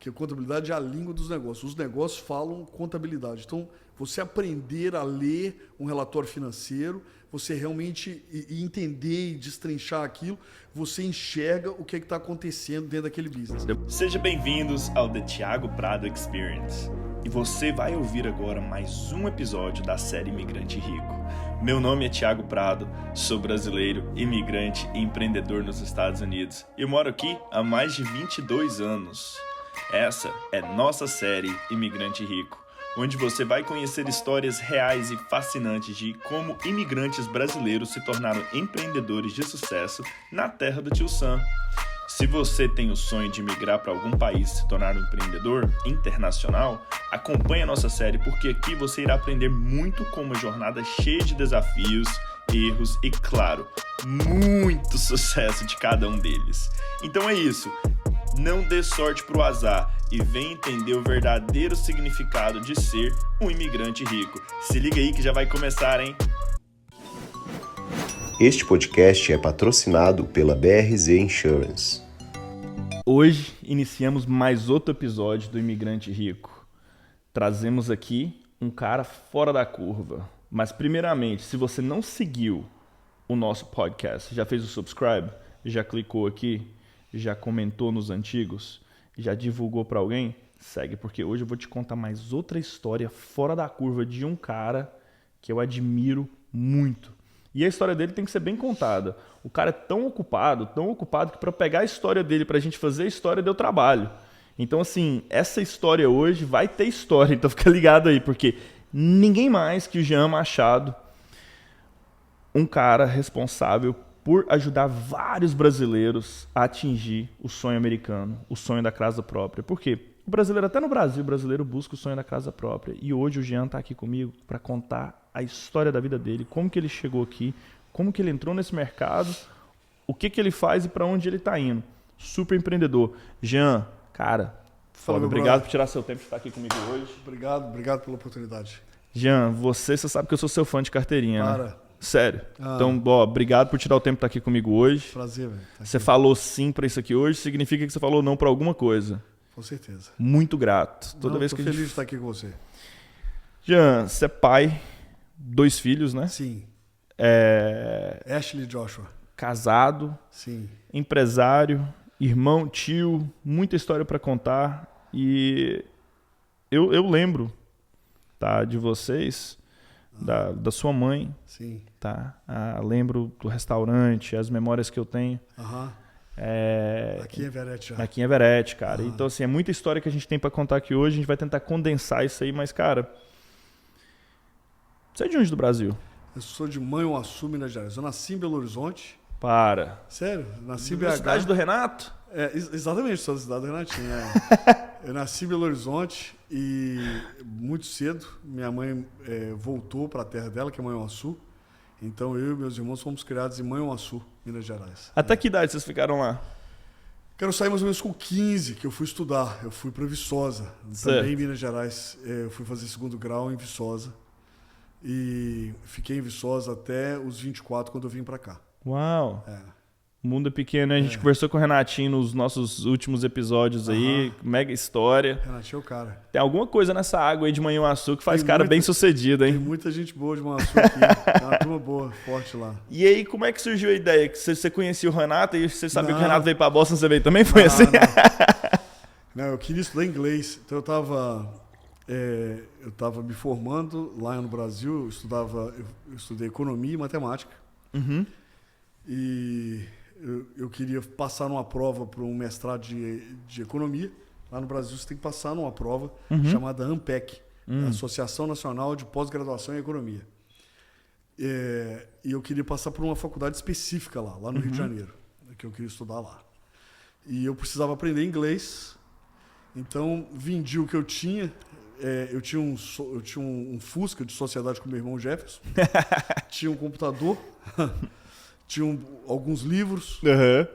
Porque contabilidade é a língua dos negócios. Os negócios falam contabilidade. Então, você aprender a ler um relatório financeiro, você realmente entender e destrinchar aquilo, você enxerga o que está acontecendo dentro daquele business. Sejam bem-vindos ao The Thiago Prado Experience. E você vai ouvir agora mais um episódio da série Imigrante Rico. Meu nome é Thiago Prado, sou brasileiro, imigrante e empreendedor nos Estados Unidos. Eu moro aqui há mais de 22 anos. Essa é nossa série Imigrante Rico, onde você vai conhecer histórias reais e fascinantes de como imigrantes brasileiros se tornaram empreendedores de sucesso na terra do Tio Sam. Se você tem o sonho de migrar para algum país e se tornar um empreendedor internacional, acompanhe a nossa série porque aqui você irá aprender muito com uma jornada cheia de desafios, erros e, claro, muito sucesso de cada um deles. Então é isso, não dê sorte pro azar e vem entender o verdadeiro significado de ser um imigrante rico. Se liga aí que já vai começar, hein? Este podcast é patrocinado pela BRZ Insurance. Hoje iniciamos mais outro episódio do Imigrante Rico. Trazemos aqui um cara fora da curva. Mas primeiramente, se você não seguiu o nosso podcast, já fez o subscribe, já clicou aqui, já comentou nos antigos, já divulgou para alguém, segue, porque hoje eu vou te contar mais outra história fora da curva de um cara que eu admiro muito. E a história dele tem que ser bem contada. O cara é tão ocupado que para pegar a história dele, para a gente fazer a história, deu trabalho. Então, assim, essa história hoje vai ter história, então fica ligado aí, porque ninguém mais que o Jean Machado, um cara responsável por ajudar vários brasileiros a atingir o sonho americano, o sonho da casa própria. Por quê? O brasileiro, até no Brasil, o brasileiro busca o sonho da casa própria. E hoje o Jean está aqui comigo para contar a história da vida dele, como que ele chegou aqui, como que ele entrou nesse mercado, o que que ele faz e para onde ele está indo. Super empreendedor. Jean, cara, obrigado por tirar seu tempo de estar aqui comigo hoje. Obrigado pela oportunidade. Jean, você sabe que eu sou seu fã de carteirinha, né? Para. Sério. Então, obrigado por tirar o tempo de estar aqui comigo hoje. Prazer, velho. Você falou sim para isso aqui hoje, significa que você falou não para alguma coisa. Com certeza. Muito grato. Toda vez tô que feliz de estar aqui com você. Jean, você é pai, 2 filhos, né? Sim. Ashley e Joshua. Casado. Sim. Empresário, irmão, tio, muita história para contar. E eu lembro, tá, de vocês, da sua mãe. Sim. Tá? Lembro do restaurante, as memórias que eu tenho. Aqui em Everett já. Aqui em Everett, cara. Então, assim, é muita história que a gente tem pra contar aqui hoje. A gente vai tentar condensar isso aí, mas, cara, você é de onde do Brasil? Eu sou de Manhuaçu, Minas Gerais. Eu nasci em Belo Horizonte. Para. Sério? Nasci em Na BH. cidade do Renato? Exatamente, sou da cidade do Renatinho. Eu nasci em Belo Horizonte e muito cedo minha mãe voltou para a terra dela, que é Manhuaçu. Então eu e meus irmãos fomos criados em Manhuaçu, Minas Gerais. Até que idade vocês ficaram lá? Quero sair mais ou menos com 15, que eu fui estudar. Eu fui para Viçosa, também em Minas Gerais. Eu fui fazer 2º grau em Viçosa. E fiquei em Viçosa até os 24, quando eu vim para cá. Uau! O mundo é pequeno, né? A gente conversou com o Renatinho nos nossos últimos episódios aí. Mega história. Renatinho é o cara. Tem alguma coisa nessa água aí de Manhuaçu que faz cara bem sucedido, hein? Tem muita gente boa de Manhuaçu aqui. Tem uma turma boa, forte lá. E aí, como é que surgiu a ideia? Que você conhecia o Renato e você sabia que o Renato veio pra Boston, você veio também? Foi assim? Não, eu queria estudar inglês. Então eu tava me formando lá no Brasil. Eu estudei economia e matemática. Uhum. E eu queria passar numa prova para um mestrado de economia. Lá no Brasil você tem que passar numa prova chamada ANPEC, Associação Nacional de Pós-Graduação em Economia. E eu queria passar por uma faculdade específica lá no Rio de Janeiro, que eu queria estudar lá. E eu precisava aprender inglês, então vendi o que eu tinha. Eu tinha um Fusca de sociedade com meu irmão Jefferson, tinha um computador, tinha alguns livros,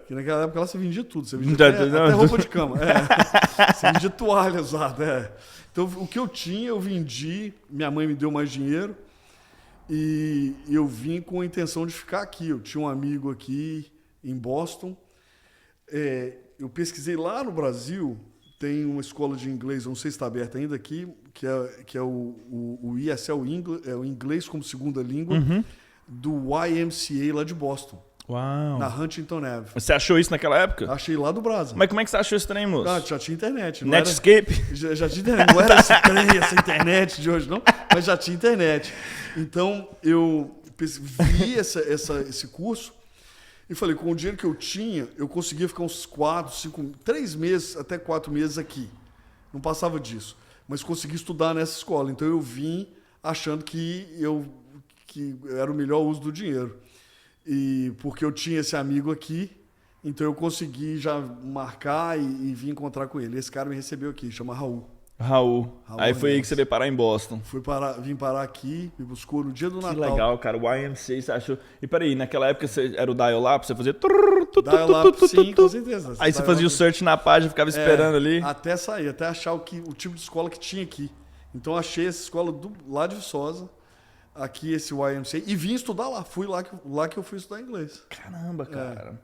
que naquela época lá você vendia tudo, você vendia até roupa de cama, você vendia toalha usada. Então o que eu tinha eu vendi, minha mãe me deu mais dinheiro e eu vim com a intenção de ficar aqui. Eu tinha um amigo aqui em Boston, eu pesquisei lá no Brasil tem uma escola de inglês, não sei se está aberta ainda aqui, que é o ESL, o inglês como segunda língua, do YMCA lá de Boston. Uau. Na Huntington Ave. Você achou isso naquela época? Achei lá do Brasa. Mas como é que você achou esse trem, moço? Ah, já tinha internet. Netscape? Já tinha internet. Não era esse trem, essa internet de hoje, não, mas já tinha internet. Então, eu vi esse curso e falei, com o dinheiro que eu tinha, eu conseguia ficar uns 3 meses, até 4 meses aqui. Não passava disso. Mas consegui estudar nessa escola. Então, eu vim achando que era o melhor uso do dinheiro. E porque eu tinha esse amigo aqui, então eu consegui já marcar e vir encontrar com ele. Esse cara me recebeu aqui, chama Raul. Aí foi aí que você veio parar em Boston. Vim parar aqui, me buscou no dia do Natal. Que legal, cara. O YMCA, você achou... E peraí, naquela época você era o dial-up, você fazia... Dial-up, sim, com certeza. Aí você fazia o search na página, ficava esperando ali. Até sair, até achar o tipo de escola que tinha aqui. Então achei essa escola lá de Viçosa, aqui esse YMCA, e vim estudar lá. Fui lá que eu fui estudar inglês. Caramba, cara.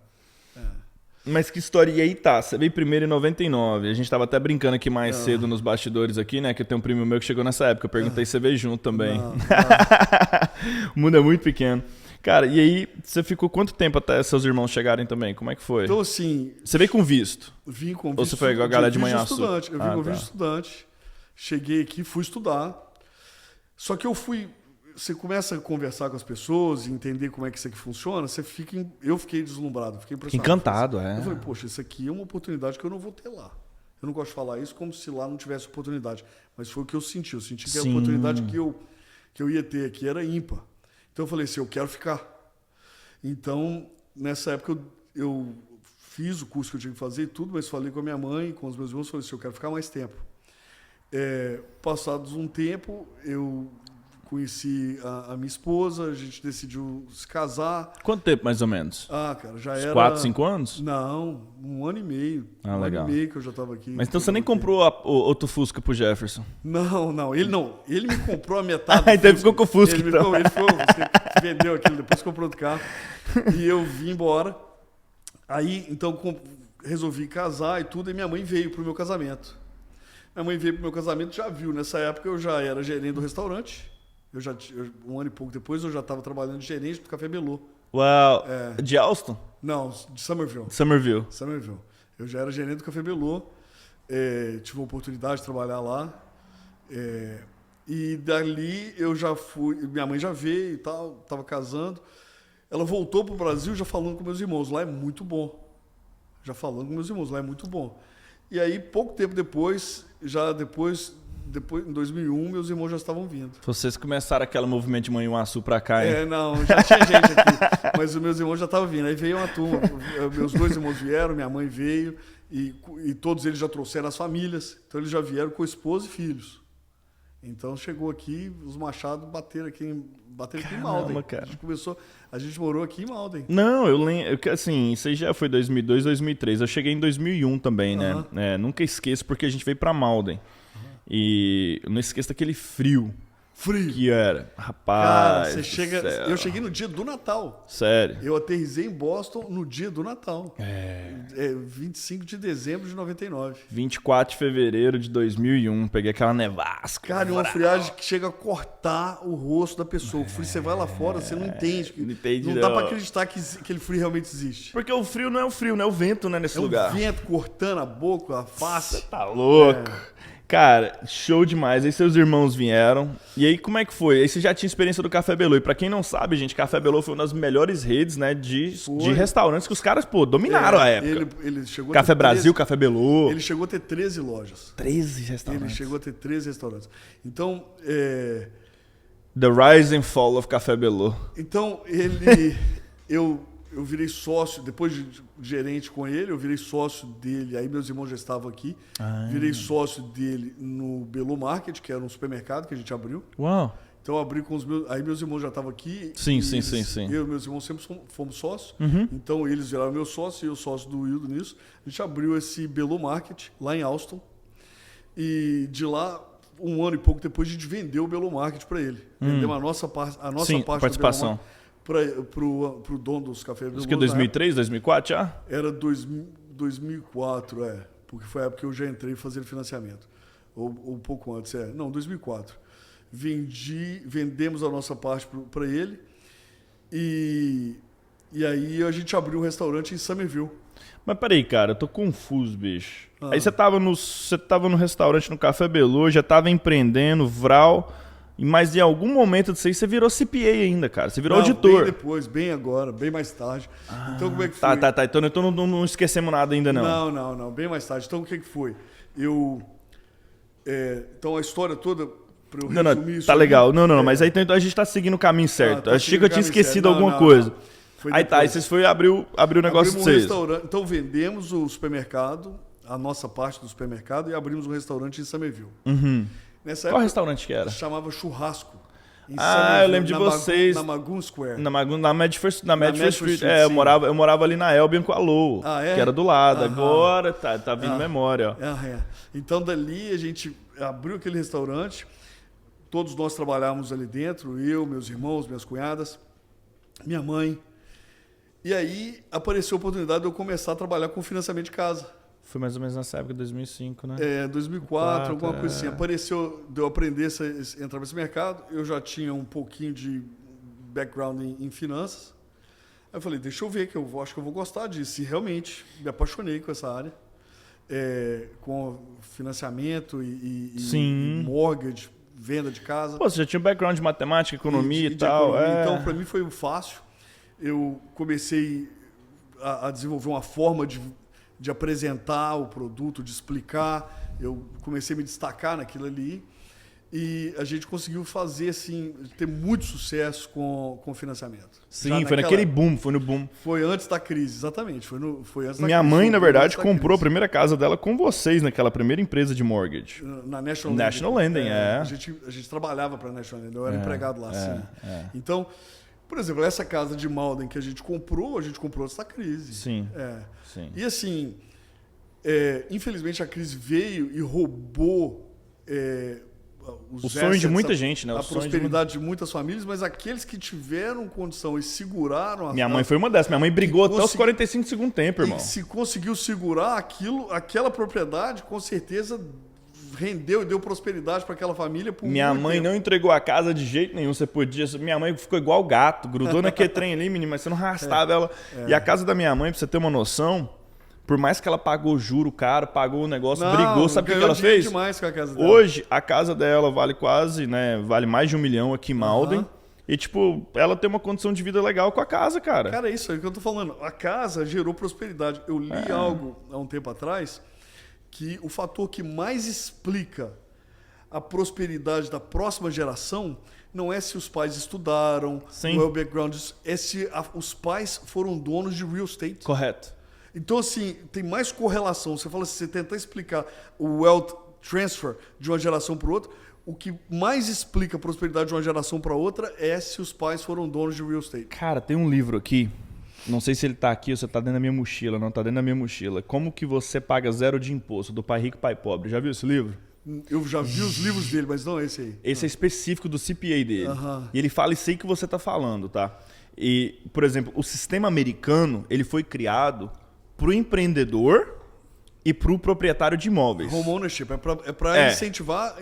Mas que história. E aí tá, você veio primeiro em 99. A gente tava até brincando aqui mais cedo nos bastidores aqui, né? Que eu tenho um primo meu que chegou nessa época. Eu perguntei se você veio junto também. O mundo é muito pequeno. Cara, e aí você ficou quanto tempo até seus irmãos chegarem também? Como é que foi? Então, assim... Você veio com visto? Vim com visto. Ou você foi igual a galera de Manhuaçu? Estudante. Eu vim com visto estudante. Cheguei aqui, fui estudar. Só que você começa a conversar com as pessoas e entender como é que isso aqui funciona, eu fiquei deslumbrado, fiquei impressionado. Encantado, Eu falei, poxa, isso aqui é uma oportunidade que eu não vou ter lá. Eu não gosto de falar isso como se lá não tivesse oportunidade, mas foi o que eu senti. Eu senti que a oportunidade que eu ia ter aqui era ímpar. Então eu falei assim, eu quero ficar. Então, nessa época, eu fiz o curso que eu tinha que fazer e tudo, mas falei com a minha mãe, com os meus irmãos, falei assim, eu quero ficar mais tempo. Passados um tempo, eu conheci a minha esposa, a gente decidiu se casar. Quanto tempo, mais ou menos? Cara, já era... 4, 5 anos? Não, 1 ano e meio. Legal. 1 ano e meio que eu já estava aqui. Mas então você nem comprou outro Fusca pro Jefferson? Não. Ele me comprou a metade do então ele ficou com o Fusca, ele vendeu aquilo, depois comprou outro carro. E eu vim embora. Aí, então, resolvi casar e tudo, e minha mãe veio pro meu casamento. Minha mãe veio pro meu casamento, já viu. Nessa época eu já era gerente do restaurante. Um ano e pouco depois eu já estava trabalhando de gerente do Café Belô. Uau! De Alston? Não, de Somerville. Somerville. Eu já era gerente do Café Belô. Tive a oportunidade de trabalhar lá. E dali eu já fui... Minha mãe já veio e tal, estava casando. Ela voltou para o Brasil já falando com meus irmãos. Lá é muito bom. E aí, pouco tempo depois, em 2001, meus irmãos já estavam vindo. Vocês começaram aquele movimento de Manhuaçu pra cá, hein? Não, já tinha gente aqui, mas os meus irmãos já estavam vindo. Aí veio uma turma, meus 2 irmãos vieram, minha mãe veio, e todos eles já trouxeram as famílias, então eles já vieram com esposa e filhos. Então chegou aqui, os Machado bateram aqui em Malden. Cara. A gente morou aqui em Malden. Não, eu lembro, assim, isso aí já foi 2002, 2003. Eu cheguei em 2001 também, né? Nunca esqueço porque a gente veio pra Malden. E eu não esqueço daquele frio. Que era. Rapaz. Cara, eu cheguei no dia do Natal. Sério? Eu aterrissei em Boston no dia do Natal. 25 de dezembro de 99. 24 de fevereiro de 2001. Peguei aquela nevasca. Cara, uma friagem que chega a cortar o rosto da pessoa. O frio, você vai lá fora, você não entende. Não dá pra acreditar que aquele frio realmente existe. Porque o frio não é o frio, né? É o vento, né, nesse lugar. É o vento cortando a boca, a face. Você tá louco. Cara, show demais. Aí seus irmãos vieram. E aí, como é que foi? Aí você já tinha experiência do Café Belô. E pra quem não sabe, gente, Café Belô foi uma das melhores redes, né, de restaurantes que os caras, dominaram a época. Ele chegou Café Brasil, Café Belô. Ele chegou a ter 13 lojas. 13 restaurantes. Ele chegou a ter 13 restaurantes. Então, The Rise and Fall of Café Belô. Então, eu virei sócio, depois de gerente com ele, eu virei sócio dele, aí meus irmãos já estavam aqui, virei sócio dele no Belô Market, que era um supermercado que a gente abriu. Uau! Então eu abri com os meus, aí meus irmãos já estavam aqui. Sim. Eu e meus irmãos sempre fomos sócios, então eles viraram meu sócio e eu sócio do Wildo nisso. A gente abriu esse Belô Market lá em Alston, e de lá, 1 ano e pouco depois, a gente vendeu o Belô Market para ele. Vendemos a nossa parte participação. Pro dono dos cafés. Isso que é 2003, 2004 já? Era 2004, porque foi a época que eu já entrei fazendo financiamento. Ou um pouco antes, não, 2004. Vendemos a nossa parte para ele e aí a gente abriu um restaurante em Summerville. Mas peraí, cara, eu tô confuso, bicho. Aí você tava no restaurante no Café Belu, já tava empreendendo, Vral, mas em algum momento disso aí você virou CPA ainda, cara. Você virou auditor. Bem depois, bem agora, bem mais tarde. Então como é que foi? Tá. Então não esquecemos nada ainda, não. Não, bem mais tarde. Então o que foi? Então a história toda, para eu resumir isso... Tá legal. Não, mas aí então a gente tá seguindo o caminho certo. Achei que eu tinha esquecido alguma coisa. Aí vocês foram abrir o negócio de vocês. Então vendemos o supermercado, a nossa parte do supermercado, e abrimos um restaurante em Summerville. Nessa Qual restaurante que era? Chamava Churrasco. Eu lembro de vocês. Na Magoon Square. Na Medford Street. Eu morava ali na Albion com a Lou, que era do lado. Agora tá vindo memória. Ó. Então dali a gente abriu aquele restaurante, todos nós trabalhávamos ali dentro, eu, meus irmãos, minhas cunhadas, minha mãe. E aí apareceu a oportunidade de eu começar a trabalhar com financiamento de casa. Foi mais ou menos nessa época, 2005, né? 2004, alguma coisa assim. Apareceu de eu aprender a entrar nesse mercado. Eu já tinha um pouquinho de background em finanças. Aí eu falei, deixa eu ver, que eu acho que eu vou gostar disso. E realmente me apaixonei com essa área. Com financiamento e mortgage, venda de casa. Pô, você já tinha um background de matemática, economia e tal. Economia. Então, para mim foi fácil. Eu comecei a desenvolver uma forma de apresentar o produto, de explicar. Eu comecei a me destacar naquilo ali e a gente conseguiu fazer assim, ter muito sucesso com o financiamento. Sim, foi naquele boom, foi no boom. Foi antes da crise, exatamente. Foi antes da Minha crise, mãe, na verdade, comprou a primeira casa dela com vocês naquela primeira empresa de mortgage. Na National Lending. A gente trabalhava para a National Lending, eu era empregado lá, sim. Então, por exemplo, essa casa de Malden que a gente comprou antes da crise. Sim. E assim, infelizmente a crise veio e roubou o sonho de muita gente, né? A prosperidade de muitas famílias, mas aqueles que tiveram condição e seguraram... Minha mãe foi uma dessas. Minha mãe brigou até os 45 do segundo tempo, irmão. E se conseguiu segurar aquela propriedade, com certeza rendeu e deu prosperidade para aquela família por Minha mãe não entregou a casa de jeito nenhum. Você podia... Minha mãe ficou igual gato, grudou naquele trem ali, menino, mas você não arrastava ela. E a casa da minha mãe, pra você ter uma noção, por mais que ela pagou juro caro, pagou o negócio, brigou, sabe o que ela fez? Demais com a casa dela. Hoje, a casa dela vale quase, né? Vale mais de 1 milhão aqui em Malden. E, tipo, ela tem uma condição de vida legal com a casa, cara. Cara, é isso aí que eu tô falando. A casa gerou prosperidade. Eu li algo há um tempo atrás que o fator que mais explica a prosperidade da próxima geração não é se os pais estudaram, não é o background, é se os pais foram donos de real estate. Correto. Então, assim, tem mais correlação. Você fala assim, você tentar explicar o wealth transfer de uma geração para outra, o que mais explica a prosperidade de uma geração para outra é se os pais foram donos de real estate. Cara, tem um livro aqui, não sei se ele tá aqui ou se tá dentro da minha mochila, não tá dentro da minha mochila. Como que você paga zero de imposto, do Pai Rico, Pai Pobre. Já viu esse livro? Eu já vi os livros dele, mas não esse aí. Esse é específico do CPA dele. E ele fala isso aí que você tá falando, tá? E, por exemplo, o sistema americano, ele foi criado pro empreendedor e pro proprietário de imóveis. Home ownership, é para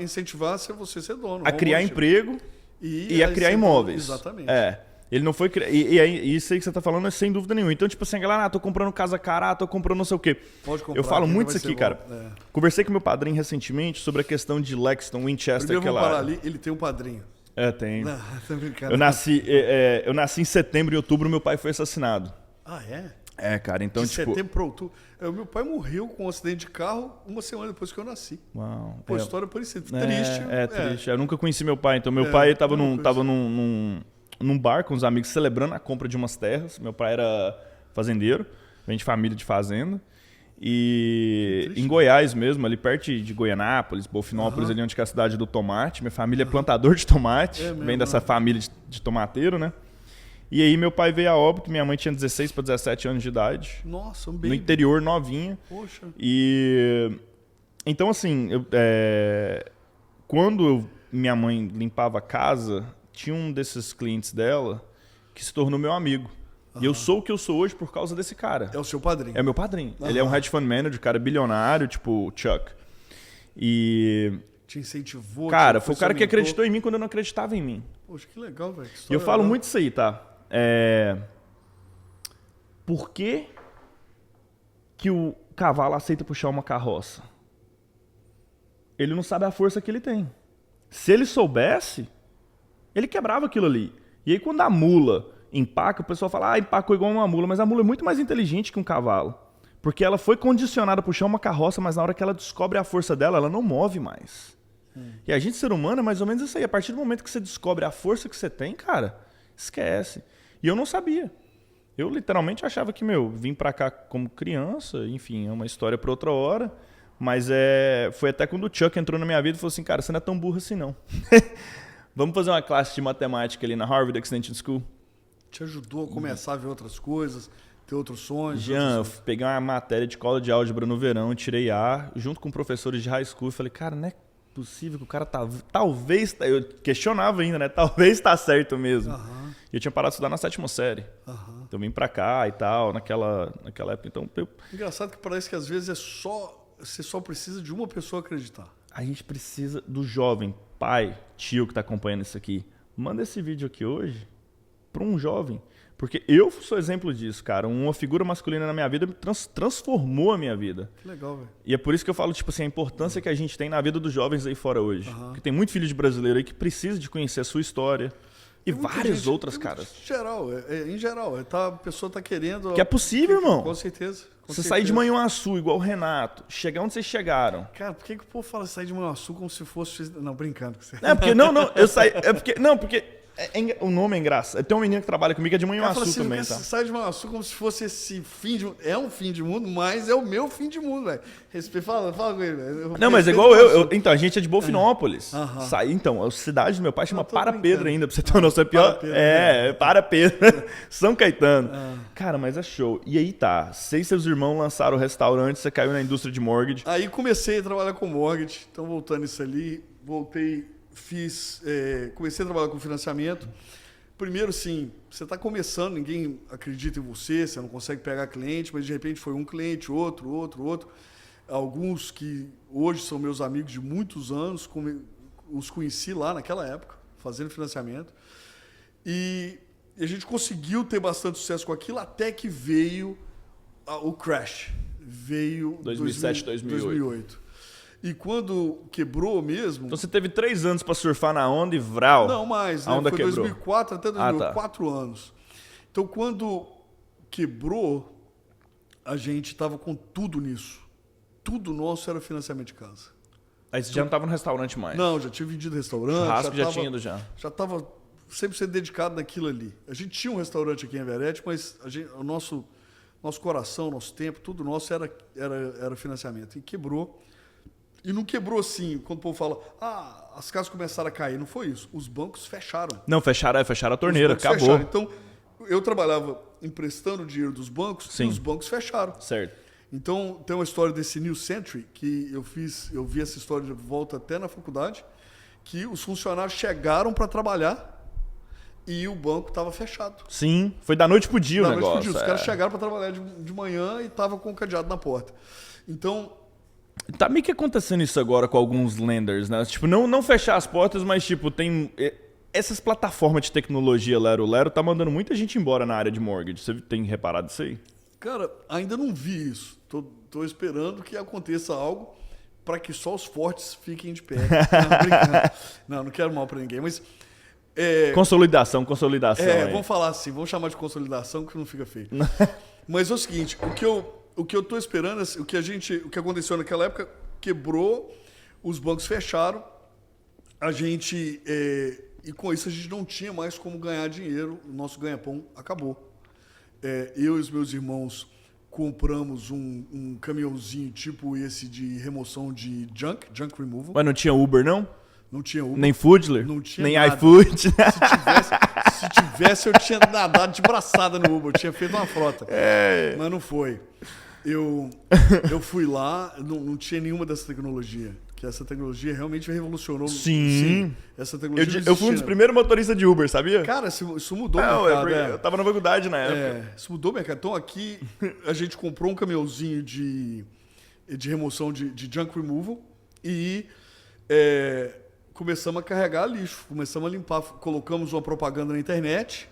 incentivar você ser dono. A criar emprego e a criar imóveis. Exatamente. Ele não foi criado. E isso aí que você tá falando é sem dúvida nenhuma. Então, tipo assim, a galera, tô comprando casa cara, tô comprando não sei o quê. Pode comprar. Eu falo muito isso aqui, cara. Conversei com meu padrinho recentemente sobre a questão de Lexington, Winchester. Primeiro vamos parar ali, ele tem um padrinho. Tem. Não, tô brincando. Eu nasci em setembro e outubro, meu pai foi assassinado. Ah, é? Cara, então, de setembro para outubro. Meu pai morreu com um acidente de carro uma semana depois que eu nasci. Uau. Pô, história parecida. Triste. Triste. Eu nunca conheci meu pai. Então, meu pai estava num bar com os amigos celebrando a compra de umas terras. Meu pai era fazendeiro, vem de família de fazenda. E em Goiás mesmo, ali perto de Goianápolis, Bolfinópolis, ali onde é a cidade do tomate. Minha família é plantador de tomate, vem dessa família de tomateiro, né? E aí meu pai veio a óbito, minha mãe tinha 16 para 17 anos de idade. Nossa, um baby. No interior, novinha. Poxa. E então assim, quando minha mãe limpava a casa, tinha um desses clientes dela que se tornou meu amigo. E eu sou o que eu sou hoje por causa desse cara. É o seu padrinho. É o meu padrinho. Ele é um hedge fund manager, cara bilionário, tipo Chuck. E... Te incentivou. Cara, foi o cara que acreditou em mim quando eu não acreditava em mim. Poxa, que legal, velho. E eu falo muito isso aí, tá? Por que o cavalo aceita puxar uma carroça? Ele não sabe a força que ele tem. Se ele soubesse, ele quebrava aquilo ali. E aí quando a mula empaca, o pessoal fala, empacou igual uma mula. Mas a mula é muito mais inteligente que um cavalo. Porque ela foi condicionada a puxar uma carroça, mas na hora que ela descobre a força dela, ela não move mais. E a gente, ser humano, é mais ou menos isso aí. A partir do momento que você descobre a força que você tem, cara, esquece. E eu não sabia. Eu literalmente achava que, vim pra cá como criança, enfim, é uma história pra outra hora. Mas foi até quando o Chuck entrou na minha vida e falou assim, cara, você não é tão burro assim não. Vamos fazer uma classe de matemática ali na Harvard Extension School? Te ajudou a começar a ver outras coisas, ter outros sonhos? Jean, eu peguei uma matéria de cola de álgebra no verão, tirei A, junto com professores de high school, e falei, cara, não é possível que o cara talvez... Eu questionava ainda, né? Talvez tá certo mesmo. E eu tinha parado de estudar na 7ª série. Então eu vim pra cá e tal, naquela época. Então, Engraçado que parece que às vezes você só precisa de uma pessoa acreditar. A gente precisa do jovem, pai, tio que tá acompanhando isso aqui. Manda esse vídeo aqui hoje pra um jovem. Porque eu sou exemplo disso, cara. Uma figura masculina na minha vida transformou a minha vida. Que legal, velho. E é por isso que eu falo, tipo assim, a importância que a gente tem na vida dos jovens aí fora hoje. Porque tem muito filho de brasileiro aí que precisa de conhecer a sua história. E várias outras, caras. Em geral, a pessoa tá querendo... Que é possível, irmão. Com certeza. Você sair de Manhuaçu, igual o Renato, chegar onde vocês chegaram. Cara, por que o povo fala sair de Manhuaçu como se fosse... Não, brincando com você. Eu saí... porque o nome é engraçado. Tem uma menina que trabalha comigo que é de Manhuaçu assim, também, tá? Você sai de Manhuaçu como se fosse esse fim de mundo. É um fim de mundo, mas é o meu fim de mundo, velho. Fala com ele, velho. Não, mas é igual eu. Então, a gente é de Bolfinópolis. Saí, então, a cidade do meu pai chama Para Pedro ainda, pra você ter uma noção. É pior. Para Pedro. São Caetano. Cara, mas é show. E aí tá. Você e seus irmãos lançaram o restaurante, você caiu na indústria de mortgage. Aí comecei a trabalhar com mortgage. Então, voltando isso ali, comecei a trabalhar com financiamento. Primeiro, sim, você está começando, ninguém acredita em você, você não consegue pegar cliente, mas de repente foi um cliente, outro. Alguns que hoje são meus amigos de muitos anos, os conheci lá naquela época, fazendo financiamento. E a gente conseguiu ter bastante sucesso com aquilo, até que veio o crash. Veio 2007, 2008. E quando quebrou mesmo... Então você teve 3 anos para surfar na onda e vral. Não, mais. A onda foi quebrou. 2004 até 2008, tá. 4 anos. Então, quando quebrou, a gente estava com tudo nisso. Tudo nosso era financiamento de casa. Aí você já não estava no restaurante mais? Não, já tinha vendido restaurante. Churrasco já tinha ido já. Já estava 100% dedicado naquilo ali. A gente tinha um restaurante aqui em Everett, mas o nosso coração, nosso tempo, tudo nosso era financiamento. E quebrou. E não quebrou assim, quando o povo fala, as casas começaram a cair. Não foi isso. Os bancos fecharam. Não, fecharam a torneira, acabou. Fecharam. Então, eu trabalhava emprestando dinheiro dos bancos e os bancos fecharam. Certo. Então, tem uma história desse New Century, que eu vi essa história de volta até na faculdade, que os funcionários chegaram para trabalhar e o banco estava fechado. Sim, foi da noite pro dia o negócio. Os caras chegaram para trabalhar de manhã e estavam com o cadeado na porta. Então... Tá meio que acontecendo isso agora com alguns lenders, né? Tipo, não fechar as portas, mas tipo, tem... Essas plataformas de tecnologia, Lero tá mandando muita gente embora na área de mortgage. Você tem reparado isso aí? Cara, ainda não vi isso. Tô esperando que aconteça algo para que só os fortes fiquem de pé. Não quero mal para ninguém, mas... Consolidação. Vamos falar assim, vamos chamar de consolidação que não fica feio. Mas é o seguinte, o que eu estou esperando, o que aconteceu naquela época, quebrou, os bancos fecharam, e com isso a gente não tinha mais como ganhar dinheiro, o nosso ganha-pão acabou. Eu e os meus irmãos compramos um caminhãozinho tipo esse de remoção de junk removal. Mas não tinha Uber, não? Não tinha Uber. Nem Foodler? Não tinha nem nada. iFood? Se tivesse, eu tinha nadado de braçada no Uber, eu tinha feito uma frota. Mas não foi. Eu fui lá, não tinha nenhuma dessa tecnologia que essa tecnologia realmente revolucionou. Sim. Essa tecnologia Eu fui um dos primeiros motoristas de Uber, sabia? Cara, isso mudou o mercado. Eu tava na faculdade na época. Isso mudou o mercado. Então aqui a gente comprou um caminhãozinho de remoção de junk removal e começamos a carregar lixo, começamos a limpar, colocamos uma propaganda na internet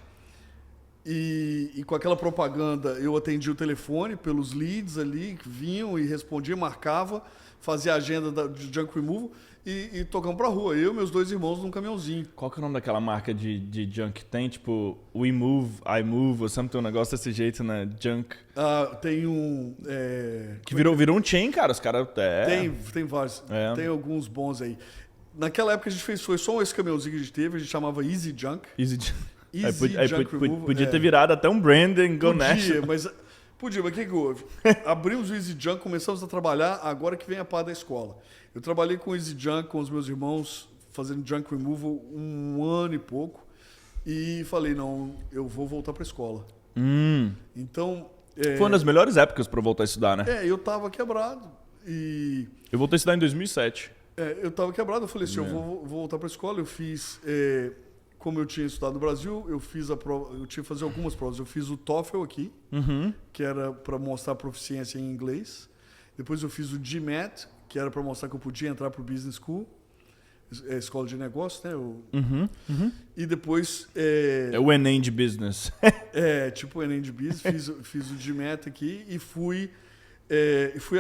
e com aquela propaganda eu atendia o telefone pelos leads ali que vinham e respondia, marcava, fazia a agenda de junk removal e tocamos pra rua, eu e meus 2 irmãos num caminhãozinho. Qual que é o nome daquela marca de junk que tem? Tipo, We Move, I Move, ou sempre tem um negócio desse jeito, né? Junk. Tem um... que virou um chain, cara, os caras... Tem vários, tem alguns bons aí. Naquela época a gente foi só esse caminhãozinho que a gente teve, a gente chamava Easy Junk. Easy Junk. Junk Removal. Podia ter virado até um branding Go National. Podia, mas o que houve? Abrimos o Easy Junk, começamos a trabalhar agora que vem a par da escola. Eu trabalhei com o Easy Junk, com os meus irmãos, fazendo Junk Removal 1 ano e pouco. E falei, não, eu vou voltar para a escola. Então... Foi uma das melhores épocas para voltar a estudar, né? Eu tava quebrado. E... Eu voltei a estudar em 2007. Eu tava quebrado, eu falei assim, eu vou voltar para a escola. Eu fiz... Como eu tinha estudado no Brasil, eu fiz a prova, eu tinha que fazer algumas provas. Eu fiz o TOEFL aqui, que era para mostrar proficiência em inglês. Depois eu fiz o GMAT, que era para mostrar que eu podia entrar para o Business School, escola de negócio, né? E depois... É o Enem de Business. Tipo o Enem de Business. Fiz o GMAT aqui e fui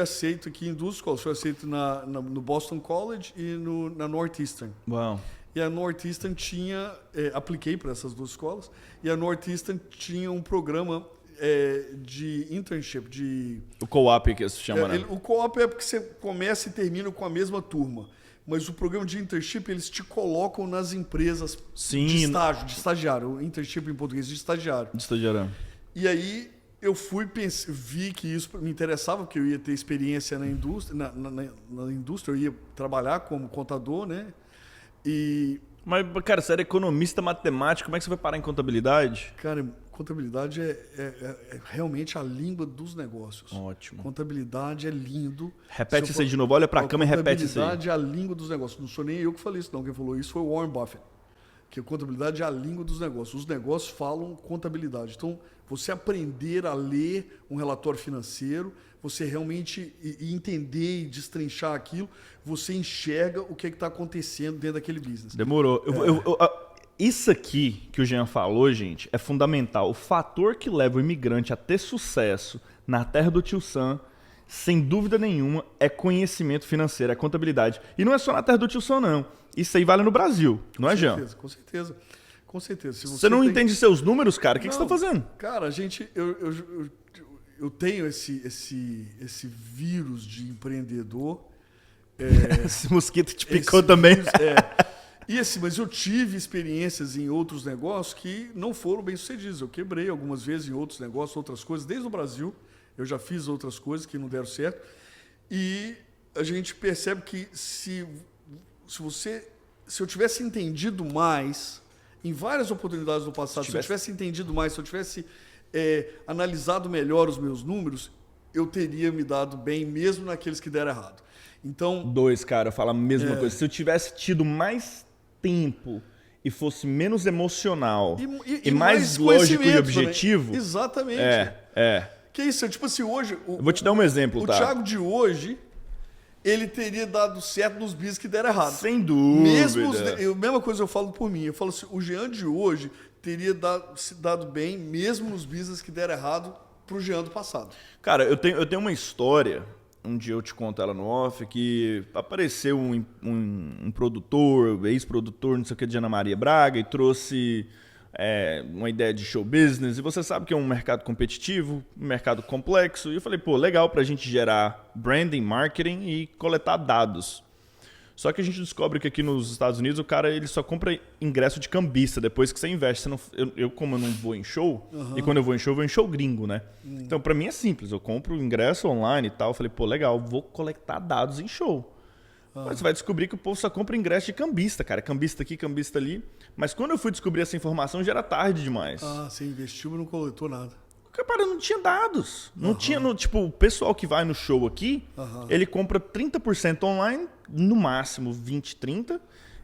aceito aqui em 2 escolas. Fui aceito no Boston College e na Northeastern. Uau. E a Northeastern tinha... apliquei para essas 2 escolas. E a Northeastern tinha um programa de internship. O co-op que se chama, né? O co-op é porque você começa e termina com a mesma turma. Mas o programa de internship, eles te colocam nas empresas de estágio, de estagiário. O internship em português, de estagiário. De estagiário. E aí eu vi que isso me interessava, porque eu ia ter experiência na indústria, na indústria, eu ia trabalhar como contador, né? Mas, cara, você era economista matemático, como é que você vai parar em contabilidade? Cara, contabilidade é realmente a língua dos negócios. Ótimo. Contabilidade é lindo. Repete isso aí de novo, olha pra câmera e repete isso aí. Contabilidade é a língua dos negócios. Não sou nem eu que falei isso, não. Quem falou isso foi o Warren Buffett. Que a contabilidade é a língua dos negócios. Os negócios falam contabilidade. Então, você aprender a ler um relatório financeiro, você realmente entender e destrinchar aquilo, você enxerga o que está acontecendo dentro daquele business. Demorou. Isso aqui que o Jean falou, gente, é fundamental. O fator que leva o imigrante a ter sucesso na terra do tio Sam, sem dúvida nenhuma, é conhecimento financeiro, é contabilidade. E não é só na terra do tio Sam, não. Isso aí vale no Brasil, não é, Jean? Com certeza. Com certeza. Se você não entende seus números, cara, o que você está fazendo? Cara, eu tenho esse vírus de empreendedor. Esse mosquito te picou também. Mas eu tive experiências em outros negócios que não foram bem sucedidos. Eu quebrei algumas vezes em outros negócios, outras coisas. Desde o Brasil, eu já fiz outras coisas que não deram certo. E a gente percebe que se eu tivesse entendido mais, em várias oportunidades do passado, se eu tivesse entendido mais, se eu tivesse analisado melhor os meus números, eu teria me dado bem, mesmo naqueles que deram errado. Então, cara, eu falo a mesma coisa. Se eu tivesse tido mais tempo e fosse menos emocional e mais lógico e objetivo... Também. Exatamente. Que isso, tipo assim, hoje... Eu vou te dar um exemplo, tá? O Thiago de hoje, ele teria dado certo nos business que deram errado. Sem dúvida. Mesma coisa eu falo por mim. Eu falo assim, o Jean de hoje teria se dado bem, mesmo nos business que deram errado, pro Jean do passado. Cara, eu tenho uma história, um dia eu te conto ela no off, que apareceu um produtor, ex-produtor, não sei o que, de Ana Maria Braga, e trouxe uma ideia de show business, e você sabe que é um mercado competitivo, um mercado complexo, e eu falei, legal pra gente gerar branding, marketing e coletar dados. Só que a gente descobre que aqui nos Estados Unidos o cara ele só compra ingresso de cambista depois que você investe. Como eu não vou em show, e quando eu vou em show gringo, né? Então, pra mim é simples. Eu compro o ingresso online e tal. Eu falei, legal, vou coletar dados em show. Mas você vai descobrir que o povo só compra ingresso de cambista, cara. Cambista aqui, cambista ali. Mas quando eu fui descobrir essa informação, já era tarde demais. Você investiu, mas não coletou nada. Cara, não tinha dados. Não tinha, tipo, o pessoal que vai no show aqui, ele compra 30% online, no máximo 20, 30%.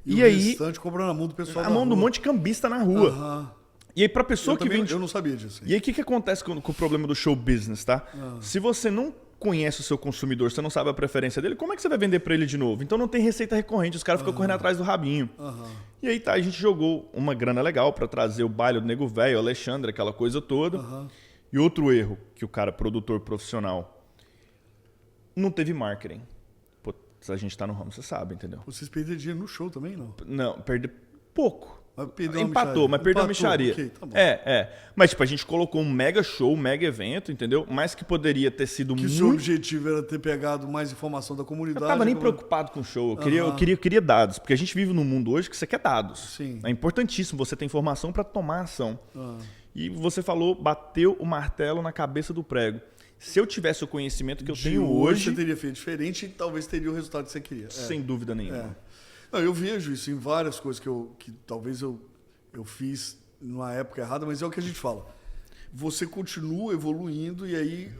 E o aí, restante compra na mão do pessoal a mão do monte de cambista na rua. E aí, pra pessoa que vende... Eu não sabia disso. E aí, o que acontece com o problema do show business, tá? Se você não conhece o seu consumidor, você não sabe a preferência dele, como é que você vai vender pra ele de novo? Então não tem receita recorrente, os caras ficam correndo atrás do rabinho. E aí tá, a gente jogou uma grana legal pra trazer o baile do Nego Velho, o Alexandre, aquela coisa toda. E outro erro que o cara, produtor profissional, não teve marketing. Pô, se a gente tá no ramo, você sabe, entendeu? Vocês perderam dinheiro no show também, não? Não, perdeu pouco. Empatou, mas perdeu a micharia. Okay, tá bom. Mas, tipo, a gente colocou um mega show, um mega evento, entendeu? Mas que poderia ter sido que muito... o seu objetivo era ter pegado mais informação da comunidade. Eu tava nem preocupado com o show. Eu queria dados. Porque a gente vive num mundo hoje que você quer dados. Sim. É importantíssimo você ter informação para tomar ação. E você falou, bateu o martelo na cabeça do prego. Se eu tivesse o conhecimento que eu tenho hoje... Você teria feito diferente e talvez teria o resultado que você queria. Sem dúvida nenhuma. Não, eu vejo isso em várias coisas que talvez eu fiz numa época errada, mas é o que a gente fala. Você continua evoluindo e aí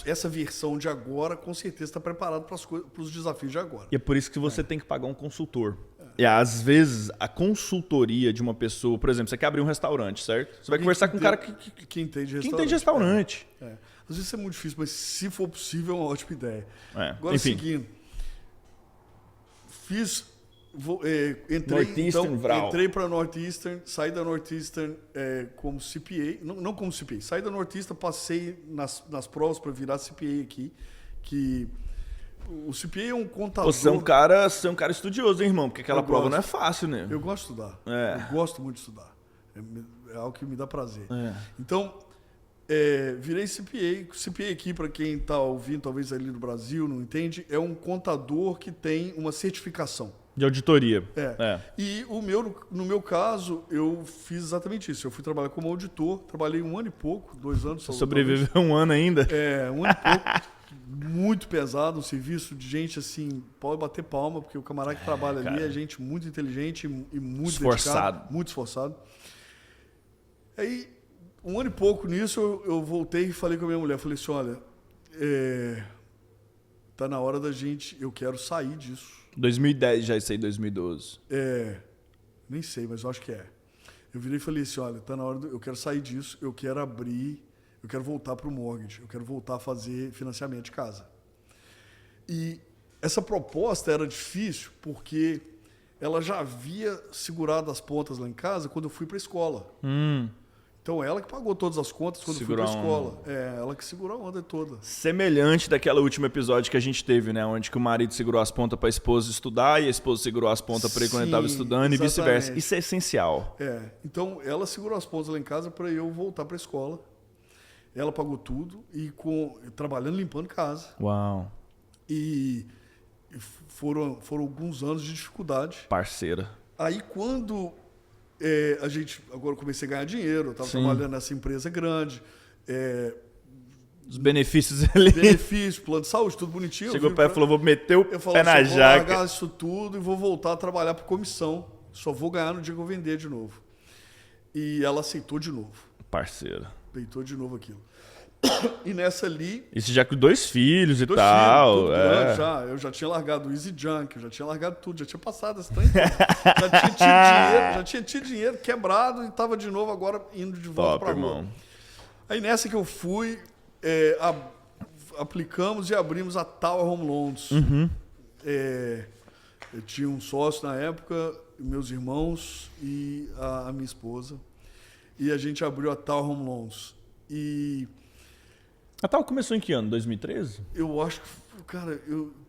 essa versão de agora com certeza está preparado para os desafios de agora. E é por isso que você tem que pagar um consultor. E às vezes a consultoria de uma pessoa, por exemplo, você quer abrir um restaurante, certo? Você vai conversar com um cara que entende restaurante. Que entende restaurante. Às vezes é muito difícil, mas se for possível é uma ótima ideia. Agora, enfim. Seguindo, entrei para Northeastern, saí da Northeastern como CPA, não como CPA, saí da Northeastern, passei nas provas para virar CPA aqui, que o CPA é um contador... Você é um cara estudioso, hein, irmão? Porque aquela prova não é fácil, né? Eu gosto de estudar, eu gosto muito de estudar, é algo que me dá prazer. Então, virei CPA. CPA aqui, para quem está ouvindo, talvez ali no Brasil, não entende, é um contador que tem uma certificação. De auditoria. E no meu caso, eu fiz exatamente isso. Eu fui trabalhar como auditor, trabalhei 1 ano e pouco, 2 anos. Você sobreviveu 1 ano ainda? 1 ano e pouco. Muito pesado, um serviço de gente assim, pode bater palma, porque o camarada que trabalha ali é gente muito inteligente e muito dedicado, muito esforçado. Aí, 1 ano e pouco nisso, eu voltei e falei com a minha mulher, falei assim, olha, tá na hora da gente, eu quero sair disso. 2010 já, isso aí, 2012. Nem sei, mas eu acho que é. Eu virei e falei assim, olha, tá na hora, eu quero sair disso, eu quero voltar para o mortgage, eu quero voltar a fazer financiamento de casa. E essa proposta era difícil porque ela já havia segurado as pontas lá em casa quando eu fui para a escola. Então, ela que pagou todas as contas quando eu fui para a escola. Ela que segurou a onda toda. Semelhante daquele último episódio que a gente teve, né? Onde que o marido segurou as pontas para a esposa estudar e a esposa segurou as pontas para ele quando ele estava estudando, exatamente. E vice-versa. Isso é essencial. Então, ela segurou as pontas lá em casa para eu voltar para a escola. Ela pagou tudo e trabalhando, limpando casa. Uau. E foram alguns anos de dificuldade. Parceira. Aí, quando... agora eu comecei a ganhar dinheiro, eu estava trabalhando nessa empresa grande. Os benefícios ali. Benefícios, plano de saúde, tudo bonitinho. Chegou o pé e falou, vou meter o pé na jaca. Vou largar isso tudo e vou voltar a trabalhar por comissão. Só vou ganhar no dia que eu vender de novo. E ela aceitou de novo. Parceira. Aceitou de novo aquilo. E nessa ali... Isso já com 2 filhos e tal. Tudo grande, já. Eu já tinha largado o Easy Junk, eu já tinha largado tudo, já tinha passado esse trem. Já tinha tido dinheiro quebrado e estava de novo agora indo de volta para a rua. Aí nessa que eu fui, aplicamos e abrimos a Tower Home Loans. Eu tinha um sócio na época, meus irmãos e a minha esposa. E a gente abriu a Tower Home Loans. E... A Tower começou em que ano? 2013? Eu acho que, cara,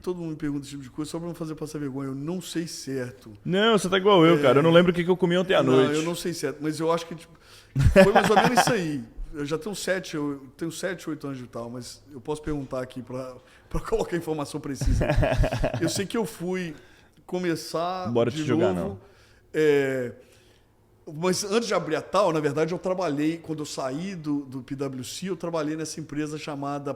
todo mundo me pergunta esse tipo de coisa só pra não fazer passar vergonha. Eu não sei certo. Não, você tá igual eu, cara. Eu não lembro o que eu comi ontem à noite. Não, eu não sei certo, mas eu acho que foi mais ou menos isso aí. Eu já tenho 7, 8 anos de tal, mas eu posso perguntar aqui pra colocar a informação precisa. Eu sei que eu fui começar Bora de te jogar, novo. não. Mas antes de abrir a Tal, na verdade, eu trabalhei, quando eu saí do PwC, eu trabalhei nessa empresa chamada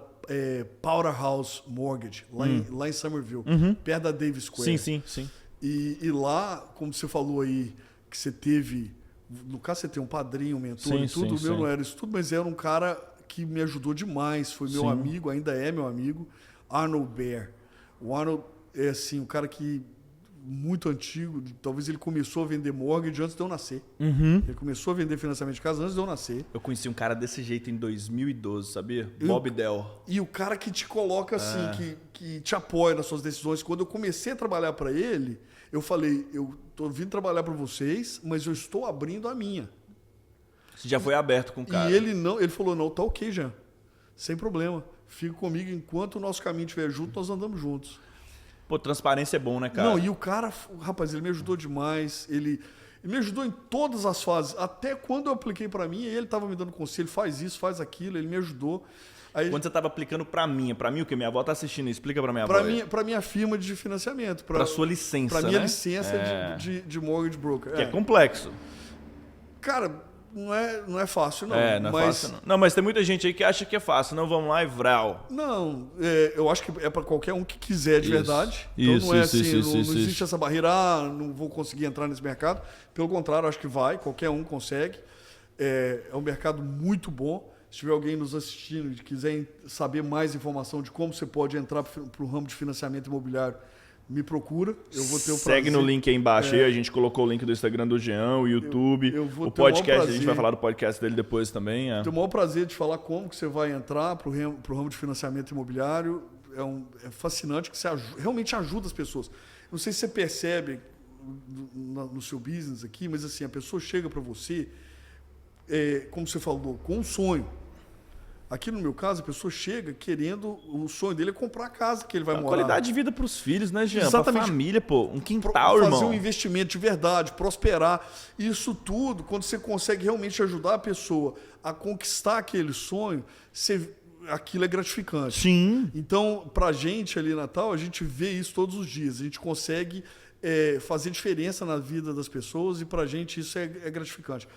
Powderhouse Mortgage, lá em Somerville, perto da Davis Square. Sim. E lá, como você falou aí, que você teve... No caso, você tem um padrinho, um mentor e tudo. O meu não era isso tudo, mas era um cara que me ajudou demais, foi meu amigo, ainda é meu amigo, Arnold Baer. O Arnold é assim, um cara que muito antigo, talvez ele começou a vender mortgage antes de eu nascer. Ele começou a vender financiamento de casa antes de eu nascer. Eu conheci um cara desse jeito em 2012, sabia? Bob Dell. E o cara que te coloca assim, que te apoia nas suas decisões. Quando eu comecei a trabalhar para ele, eu falei, eu tô vindo trabalhar para vocês, mas eu estou abrindo a minha. Você já foi aberto com o cara. E ele falou, não, tá ok, Jean. Sem problema. Fica comigo, enquanto o nosso caminho estiver junto, nós andamos juntos. Pô, transparência é bom, né, cara? Não, e o cara, rapaz, ele me ajudou demais. Ele me ajudou em todas as fases. Até quando eu apliquei para mim, ele estava me dando conselho, faz isso, faz aquilo, ele me ajudou. Aí, quando você estava aplicando para mim o que? Minha avó tá assistindo, explica para minha avó. Para minha firma de financiamento. Para sua licença, Para minha né? licença de mortgage broker. Que é complexo. Cara, não é fácil, não. Não é fácil, não. Não, mas tem muita gente aí que acha que é fácil. Não, vamos lá e vral. Não, eu acho que é para qualquer um que quiser de verdade. Então não é assim, não existe essa barreira, não vou conseguir entrar nesse mercado. Pelo contrário, acho que vai, qualquer um consegue. É um mercado muito bom. Se tiver alguém nos assistindo e quiser saber mais informação de como você pode entrar para o ramo de financiamento imobiliário, me procura, eu vou ter o prazer. Segue no link aí embaixo aí, a gente colocou o link do Instagram do Jean, o YouTube, o podcast, a gente vai falar do podcast dele depois também. Tenho o maior prazer de falar como que você vai entrar para o ramo de financiamento imobiliário. É fascinante que você realmente ajuda as pessoas. Não sei se você percebe no seu business aqui, mas assim, a pessoa chega para você, como você falou, com um sonho. Aqui no meu caso, a pessoa chega querendo, o sonho dele é comprar a casa que ele vai morar. Qualidade de vida para os filhos, né, Jean? Exatamente. Pra família, pô. Um quintal, irmão. Fazer um investimento de verdade, prosperar. Isso tudo, quando você consegue realmente ajudar a pessoa a conquistar aquele sonho, aquilo é gratificante. Sim. Então, pra gente ali em Natal, a gente vê isso todos os dias. A gente consegue fazer diferença na vida das pessoas e pra gente isso é gratificante.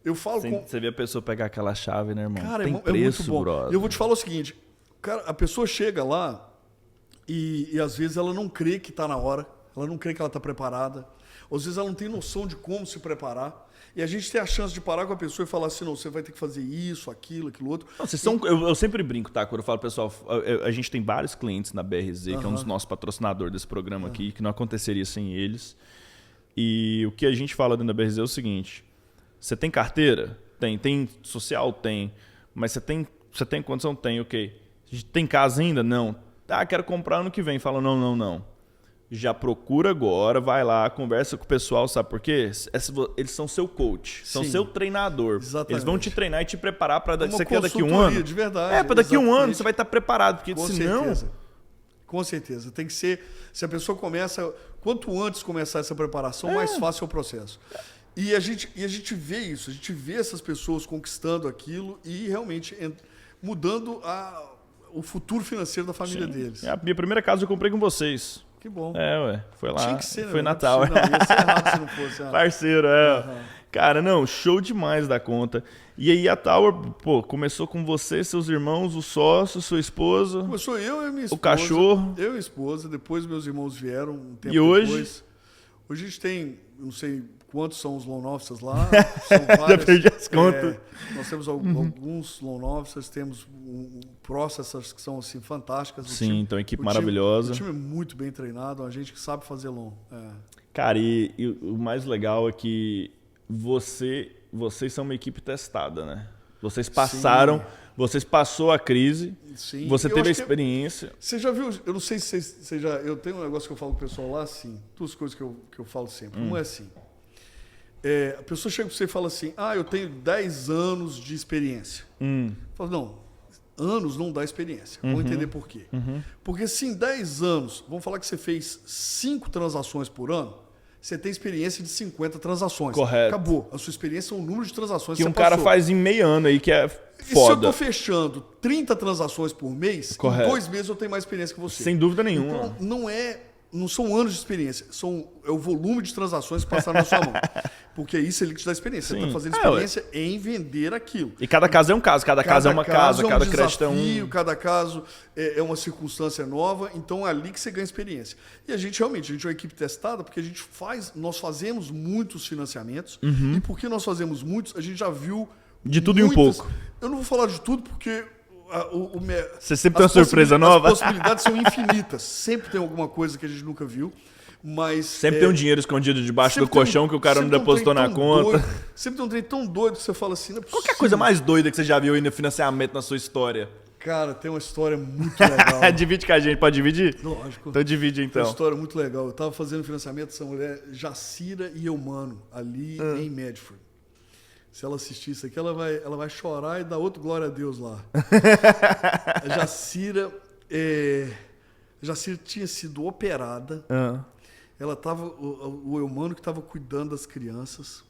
Eu falo Você vê a pessoa pegar aquela chave, né, irmão? Cara, tem preço, muito bom. brother. Eu vou te falar o seguinte, cara, a pessoa chega lá e às vezes ela não crê que está na hora, ela não crê que ela está preparada, às vezes ela não tem noção de como se preparar, e a gente tem a chance de parar com a pessoa e falar assim, não, você vai ter que fazer isso, aquilo outro. Não, vocês são, eu sempre brinco, tá? Quando eu falo, pessoal, a gente tem vários clientes na BRZ, que é um dos nossos patrocinadores desse programa aqui, que não aconteceria sem eles. E o que a gente fala dentro da BRZ é o seguinte: você tem carteira? Tem social? Tem. Mas você tem condição? Tem, ok. Tem casa ainda? Não. Ah, quero comprar ano que vem. Fala, não. Já procura agora, vai lá, conversa com o pessoal, sabe por quê? Eles são seu coach, são seu treinador. Exatamente. Eles vão te treinar e te preparar para você quer daqui a um ano. De verdade. Para daqui a um ano você vai estar preparado, porque senão... Com certeza. Tem que ser... Se a pessoa começa... Quanto antes começar essa preparação, mais fácil é o processo. E a gente vê isso, a gente vê essas pessoas conquistando aquilo e realmente mudando o futuro financeiro da família deles. A minha primeira casa eu comprei com vocês. Que bom. Foi lá. Tinha que ser, foi né? Natal. Não, ia ser errado se não fosse. Parceiro, Cara, show demais da conta. E aí a Tower, pô, começou com você, seus irmãos, o sócio, sua esposa. Começou eu e minha esposa. O cachorro. Eu e a esposa, depois meus irmãos vieram um tempo depois. Hoje a gente tem, não sei quantos são os loan officers lá. São vários, já perdi as contas. Nós temos alguns loan officers, temos processors que são assim, fantásticas. Sim, então equipe maravilhosa. O time é muito bem treinado, a gente que sabe fazer loan. Cara, e o mais legal é que vocês são uma equipe testada, né? Vocês passaram, vocês passou a crise, você teve a experiência. Você já viu, eu não sei se você já... Eu tenho um negócio que eu falo com o pessoal lá, assim, duas coisas que eu falo sempre. Uma é assim, a pessoa chega para você e fala assim, eu tenho 10 anos de experiência. Fala, não, anos não dá experiência. Vamos entender por quê. Porque se em 10 anos, vamos falar que você fez 5 transações por ano, você tem experiência de 50 transações. Correto. Acabou. A sua experiência é o número de transações que você cara passou. faz em meio ano aí, que é foda. E se eu estou fechando 30 transações por mês, Correto. em 2 meses eu tenho mais experiência que você. Sem dúvida nenhuma. Então, não são anos de experiência, é o volume de transações que passaram na sua mão. Porque isso é que te dá experiência. Você está fazendo experiência em vender aquilo. E cada caso é um caso, cada caso é uma casa, cada crédito é um... Cada caso é uma circunstância nova, então é ali que você ganha experiência. E a gente é uma equipe testada porque nós fazemos muitos financiamentos, e porque nós fazemos muitos, a gente já viu De tudo e um pouco. Eu não vou falar de tudo porque você sempre tem uma surpresa nova? As possibilidades são infinitas. Sempre tem alguma coisa que a gente nunca viu. Mas sempre tem um dinheiro escondido debaixo do colchão que o cara não depositou na conta. Sempre tem um trem tão doido que você fala assim... Qual que é a coisa mais doida que você já viu aí no financiamento na sua história? Cara, tem uma história muito legal. Divide com a gente, pode dividir? Lógico. Então divide então. Tem uma história muito legal. Eu tava fazendo financiamento dessa mulher, Jacira e Eumano, ali em Medford. Se ela assistir isso aqui, ela vai chorar e dar outro glória a Deus lá. A Jacira tinha sido operada. Ela tava, o Eumano que estava cuidando das crianças.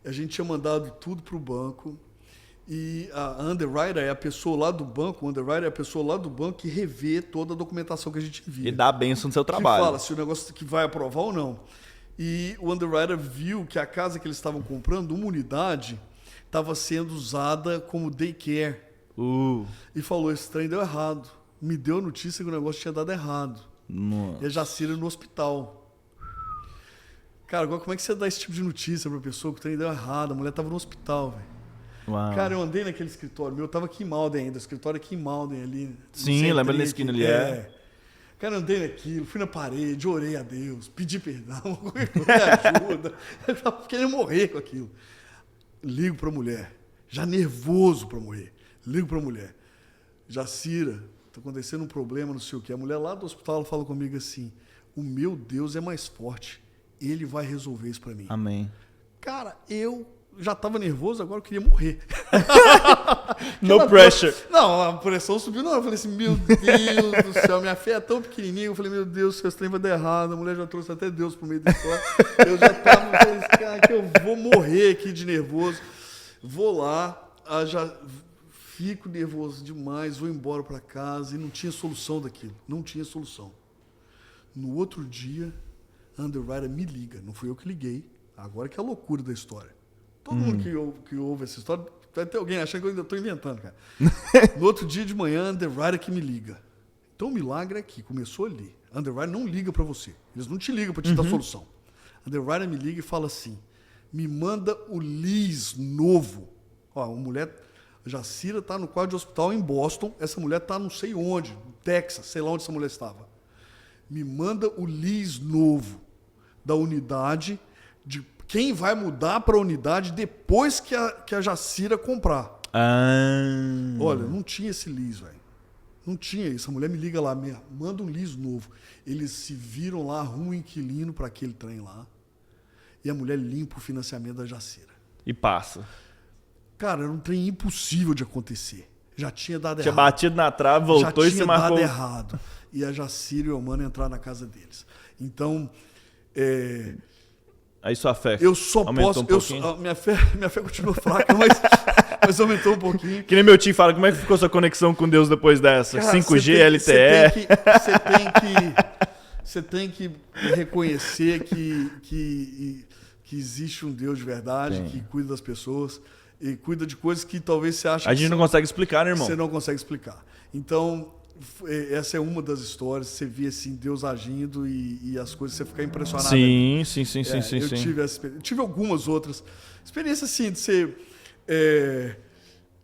A gente tinha mandado tudo para o banco. E a underwriter é a pessoa lá do banco, o underwriter é a pessoa lá do banco que revê toda a documentação que a gente envia. E dá a benção no seu trabalho. Que fala se o negócio que vai aprovar ou não. E o underwriter viu que a casa que eles estavam comprando, uma unidade, estava sendo usada como daycare. E falou, esse trem deu errado. Me deu a notícia que o negócio tinha dado errado. Nossa. E a Jacira no hospital. Cara, agora como é que você dá esse tipo de notícia pra pessoa que o trem deu errado? A mulher estava no hospital, velho. Uau. Cara, eu andei naquele escritório meu, eu tava aqui em Malden ainda, o escritório aqui em Malden ali. Sim, lembra na esquina ali, Cara, eu andei naquilo, fui na parede, orei a Deus, pedi perdão, me ajuda. Eu tava querendo morrer com aquilo. Ligo pra mulher, já nervoso pra morrer. Ligo pra mulher. Jacira, tá acontecendo um problema, não sei o quê. A mulher lá do hospital fala comigo assim, o meu Deus é mais forte, ele vai resolver isso pra mim. Amém. Cara, eu já estava nervoso, agora eu queria morrer. No pressure. Não, a pressão subiu. Não, eu falei assim, meu Deus do céu, minha fé é tão pequenininha. Eu falei, meu Deus, se esse trem vai dar errado. A mulher já trouxe até Deus pro meio da história. Eu já estava, cara, que eu vou morrer aqui de nervoso. Vou lá, já fico nervoso demais, vou embora para casa e não tinha solução daquilo. Não tinha solução. No outro dia, a underwriter me liga. Não fui eu que liguei. Agora que é a loucura da história. Todo mundo que ouve essa história, vai ter alguém achando que eu ainda estou inventando, cara. No outro dia de manhã, a underwriter que me liga. Então o milagre é que começou ali. A underwriter não liga para você. Eles não te ligam para te dar solução. A underwriter me liga e fala assim, me manda o lease novo. Ó, a mulher, a Jacira está no quadro de hospital em Boston, essa mulher está não sei onde, no Texas, sei lá onde essa mulher estava. Me manda o lease novo da unidade de quem vai mudar para a unidade depois que a Jacira comprar. Olha, não tinha esse lease, velho. Não tinha isso. A mulher me liga lá, manda um lease novo. Eles se viram lá, arrumam um inquilino para aquele trem lá. E a mulher limpa o financiamento da Jacira. E passa. Cara, era um trem impossível de acontecer. Já tinha dado errado. Tinha batido na trave, voltou e se marcou. Já tinha dado errado. E a Jacira e o Eumano entraram na casa deles. Então... Aí sua fé eu só aumentou posso... Minha fé continua fraca, mas aumentou um pouquinho. Que nem meu tio fala, como é que ficou sua conexão com Deus depois dessa? Cara, 5G, LTE? Você tem que reconhecer que existe um Deus de verdade, que cuida das pessoas e cuida de coisas que talvez você ache... A gente não consegue explicar, né, irmão? Você não consegue explicar. Então... essa é uma das histórias, você vê assim, Deus agindo e as coisas, você ficar impressionado. Sim. Eu tive algumas outras experiências assim, de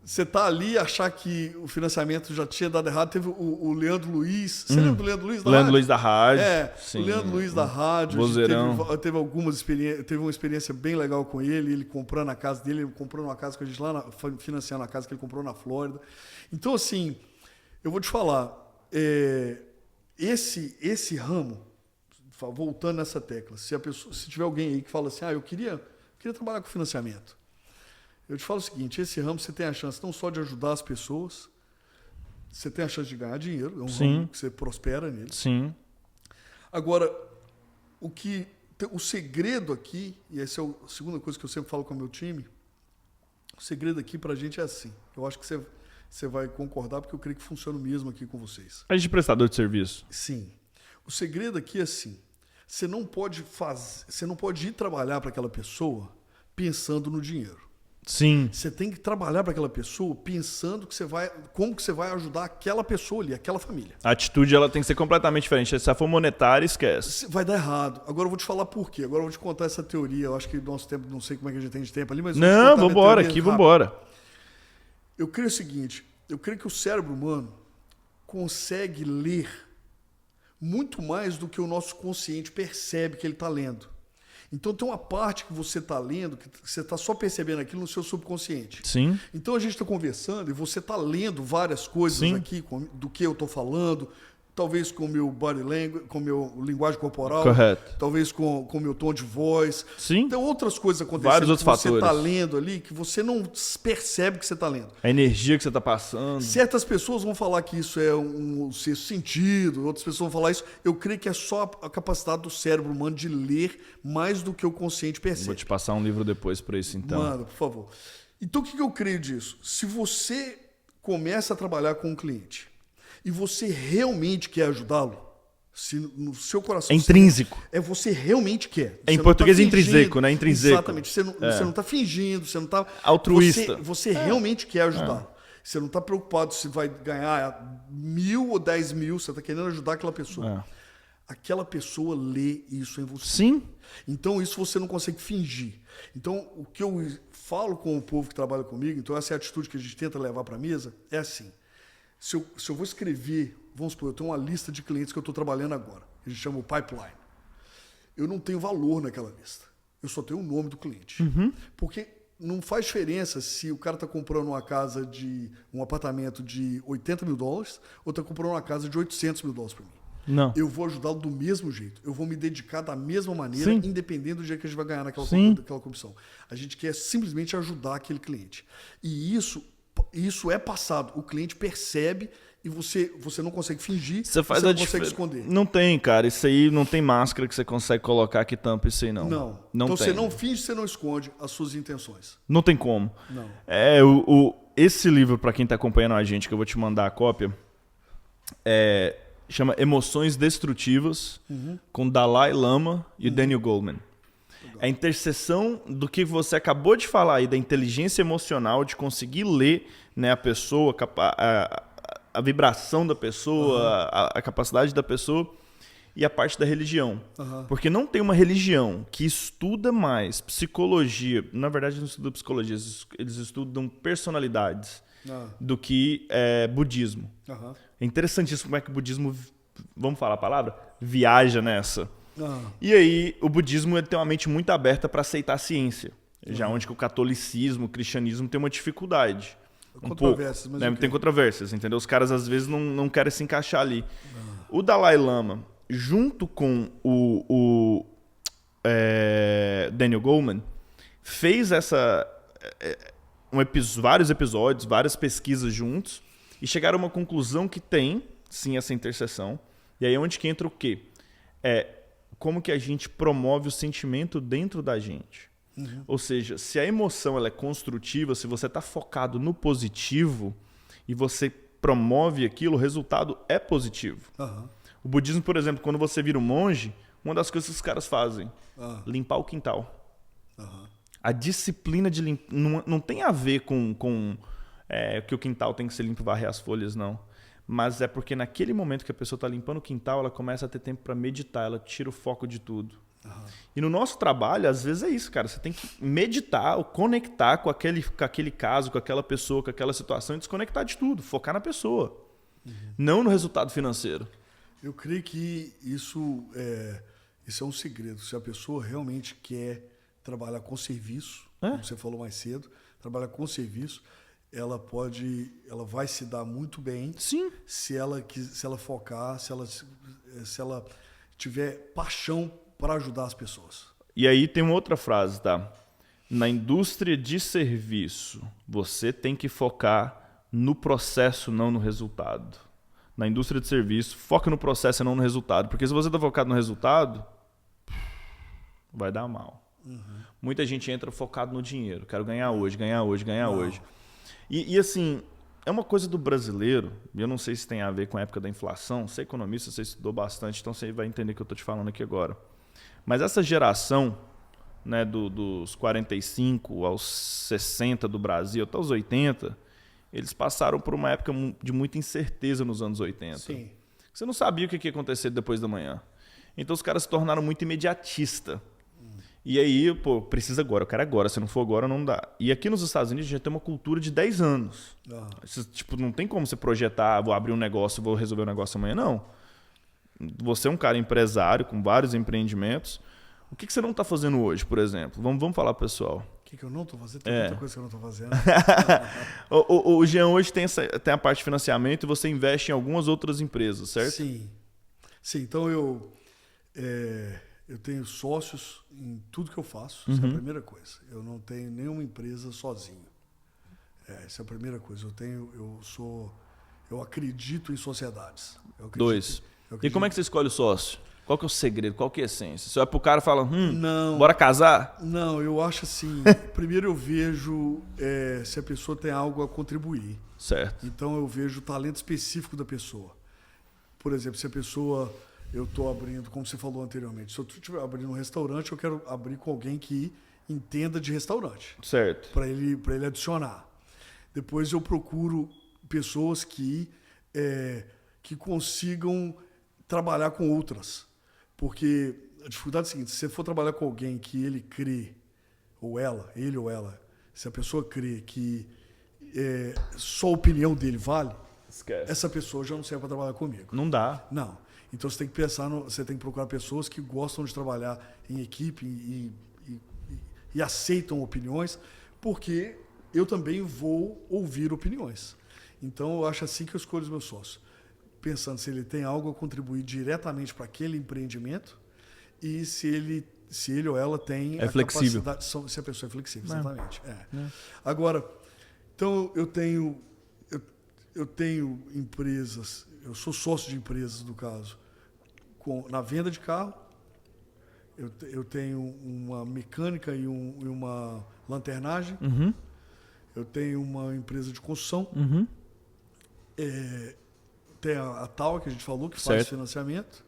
você tá ali, achar que o financiamento já tinha dado errado. Teve o Leandro Luiz, você lembra do Leandro Luiz da rádio? Leandro Luiz da rádio. Sim. O Leandro Luiz da rádio. Teve algumas experiências, teve uma experiência bem legal com ele comprando a casa dele, ele comprou uma casa com a gente lá, financiando a casa que ele comprou na Flórida. Então assim, eu vou te falar, esse ramo, voltando nessa tecla, se tiver alguém aí que fala assim, eu queria trabalhar com financiamento, eu te falo o seguinte, esse ramo você tem a chance não só de ajudar as pessoas, você tem a chance de ganhar dinheiro, é um ramo que você prospera nele. Sim. Agora, o segredo aqui, e essa é a segunda coisa que eu sempre falo com o meu time, o segredo aqui pra gente é assim, eu acho que você vai concordar, porque eu creio que funciona mesmo aqui com vocês. A gente é prestador de serviço. Sim. O segredo aqui é assim, você não pode ir trabalhar para aquela pessoa pensando no dinheiro. Sim. Você tem que trabalhar para aquela pessoa pensando como que você vai ajudar aquela pessoa ali, aquela família. A atitude ela tem que ser completamente diferente. Se ela for monetária, esquece. Vai dar errado. Agora eu vou te falar por quê. Agora eu vou te contar essa teoria. Eu acho que no nosso tempo, não sei como é que a gente tem de tempo ali, mas... Não, vambora aqui, vambora. Eu creio o seguinte, eu creio que o cérebro humano consegue ler muito mais do que o nosso consciente percebe que ele está lendo. Então tem uma parte que você está lendo, que você está só percebendo aquilo no seu subconsciente. Sim. Então a gente está conversando e você está lendo várias coisas Sim. aqui do que eu estou falando, talvez com o meu body language, com o meu linguagem corporal, Correto. talvez com o meu tom de voz. Sim. Tem outras coisas acontecendo Vários outros que você está fatores. lendo ali que você não percebe que você está lendo. A energia que você está passando. Certas pessoas vão falar que isso é um sexto sentido, outras pessoas vão falar isso. Eu creio que é só a capacidade do cérebro humano de ler mais do que o consciente percebe. Vou te passar um livro depois para isso, então. Manda, por favor. Então, o que eu creio disso? Se você começa a trabalhar com um cliente e você realmente quer ajudá-lo, se no seu coração... É intrínseco. Você realmente quer. Em Você português não é tá fingindo. intrínseco, né? Intrínseco. Exatamente. Você não está fingindo, você não está... Altruísta. Você realmente quer ajudá-lo. Você não está preocupado se vai ganhar 1.000 ou 10.000, você está querendo ajudar aquela pessoa. Aquela pessoa lê isso em você. Sim. Então, isso você não consegue fingir. Então, o que eu falo com o povo que trabalha comigo, então essa é a atitude que a gente tenta levar para a mesa, é assim. Se eu vou escrever, vamos supor, eu tenho uma lista de clientes que eu estou trabalhando agora. A gente chama o pipeline. Eu não tenho valor naquela lista. Eu só tenho o nome do cliente. Porque não faz diferença se o cara está comprando um apartamento de $80 mil ou está comprando uma casa de $800 mil para mim. Não. Eu vou ajudá-lo do mesmo jeito. Eu vou me dedicar da mesma maneira, Sim. independente do dia que a gente vai ganhar naquela comissão. A gente quer simplesmente ajudar aquele cliente. E isso é passado. O cliente percebe e você não consegue fingir, Você faz não consegue esconder. Não tem, cara. Isso aí não tem máscara que você consegue colocar que tampa isso aí, não. Não. Não Então tem. você não finge, você não esconde as suas intenções. Não tem como. Não. Esse livro, para quem tá acompanhando a gente, que eu vou te mandar a cópia, chama Emoções Destrutivas, com Dalai Lama e Daniel Goleman. É a interseção do que você acabou de falar aí, da inteligência emocional, de conseguir ler, né, a pessoa, a vibração da pessoa, a capacidade da pessoa, e a parte da religião. Porque não tem uma religião que estuda mais psicologia, na verdade não estuda psicologia, eles estudam personalidades, do que budismo. É interessantíssimo como é que o budismo, vamos falar a palavra? Viaja nessa. E aí, o budismo ele tem uma mente muito aberta para aceitar a ciência. Já onde que o catolicismo, o cristianismo tem uma dificuldade. Controvérsias, mas mas tem controvérsias, entendeu? Os caras às vezes não querem se encaixar ali. O Dalai Lama, junto com o Daniel Goleman, fez vários episódios, várias pesquisas juntos, e chegaram a uma conclusão que tem, sim, essa interseção. E aí é onde que entra o quê? Como que a gente promove o sentimento dentro da gente. Ou seja, se a emoção ela é construtiva, se você está focado no positivo e você promove aquilo, o resultado é positivo. O budismo, por exemplo, quando você vira um monge, uma das coisas que os caras fazem, limpar o quintal. A disciplina de limpar não tem a ver com que o quintal tem que ser limpo e varrer as folhas, não. Mas é porque naquele momento que a pessoa está limpando o quintal, ela começa a ter tempo para meditar, ela tira o foco de tudo. E no nosso trabalho, às vezes é isso, cara. Você tem que meditar ou conectar com aquele caso, com aquela pessoa, com aquela situação e desconectar de tudo. Focar na pessoa. Não no resultado financeiro. Eu creio que isso é um segredo. Se a pessoa realmente quer trabalhar com serviço, como você falou mais cedo, trabalhar com serviço, ela vai se dar muito bem. Sim. Se ela focar, se ela tiver paixão para ajudar as pessoas. E aí tem uma outra frase, tá? Na indústria de serviço, você tem que focar no processo, não no resultado. Na indústria de serviço, foca no processo e não no resultado. Porque se você está focado no resultado, vai dar mal. Muita gente entra focado no dinheiro. Quero ganhar hoje, ganhar hoje, ganhar hoje. E assim, é uma coisa do brasileiro, eu não sei se tem a ver com a época da inflação, você é economista, você estudou bastante, então você vai entender o que eu estou te falando aqui agora. Mas essa geração, né, dos 45 aos 60 do Brasil, até os 80, eles passaram por uma época de muita incerteza nos anos 80. Sim. Você não sabia o que ia acontecer depois da manhã. Então os caras se tornaram muito imediatistas. E aí, pô, precisa agora, eu quero agora, se não for agora não dá. E aqui nos Estados Unidos já tem uma cultura de 10 anos. Tipo, não tem como você projetar, vou abrir um negócio, vou resolver um negócio amanhã, não. Você é um cara empresário com vários empreendimentos. O que você não está fazendo hoje, por exemplo? Vamos falar pro pessoal. O que eu não estou fazendo? Tem muita coisa que eu não estou fazendo. O Jean hoje tem a parte de financiamento e você investe em algumas outras empresas, certo? Sim. Então eu tenho sócios em tudo que eu faço. Essa é a primeira coisa. Eu não tenho nenhuma empresa sozinho. Essa é a primeira coisa. Eu acredito em sociedades. Dois. E como é que você escolhe o sócio? Qual que é o segredo? Qual que é a essência? Você vai pro cara e fala, bora casar? Não, eu acho assim, primeiro eu vejo se a pessoa tem algo a contribuir. Certo. Então eu vejo o talento específico da pessoa. Por exemplo, se a pessoa, eu estou abrindo, como você falou anteriormente, se eu estiver abrindo um restaurante, eu quero abrir com alguém que entenda de restaurante. Certo. Para ele adicionar. Depois eu procuro pessoas que consigam trabalhar com outras. Porque a dificuldade é a seguinte, se você for trabalhar com alguém que ele crê, ele ou ela, se a pessoa crê que só a opinião dele vale, esquece. Essa pessoa já não serve para trabalhar comigo. Não dá. Não. Então você tem que pensar, você tem que procurar pessoas que gostam de trabalhar em equipe e aceitam opiniões, porque eu também vou ouvir opiniões. Então eu acho assim que eu escolho os meus sócios. Pensando se ele tem algo a contribuir diretamente para aquele empreendimento e se ele ou ela tem flexível. Capacidade, se a pessoa é flexível, exatamente. Agora, então eu tenho empresas, eu sou sócio de empresas, no caso, na venda de carro, eu tenho uma mecânica e uma lanternagem, eu tenho uma empresa de construção, tem a Tal, que a gente falou, que faz financiamento.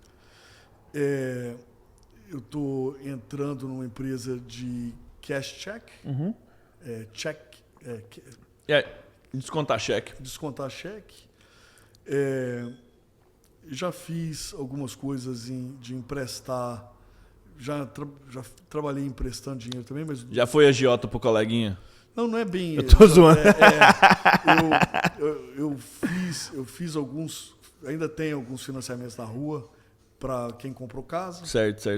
Eu estou entrando numa empresa de cash check. Descontar cheque. Descontar cheque. Já fiz algumas coisas de emprestar. Já trabalhei emprestando dinheiro também, mas... Já foi agiota pro coleguinha? Não é bem... Eu tô zoando. Eu fiz alguns... Ainda tem alguns financiamentos na rua para quem comprou casa. Certo.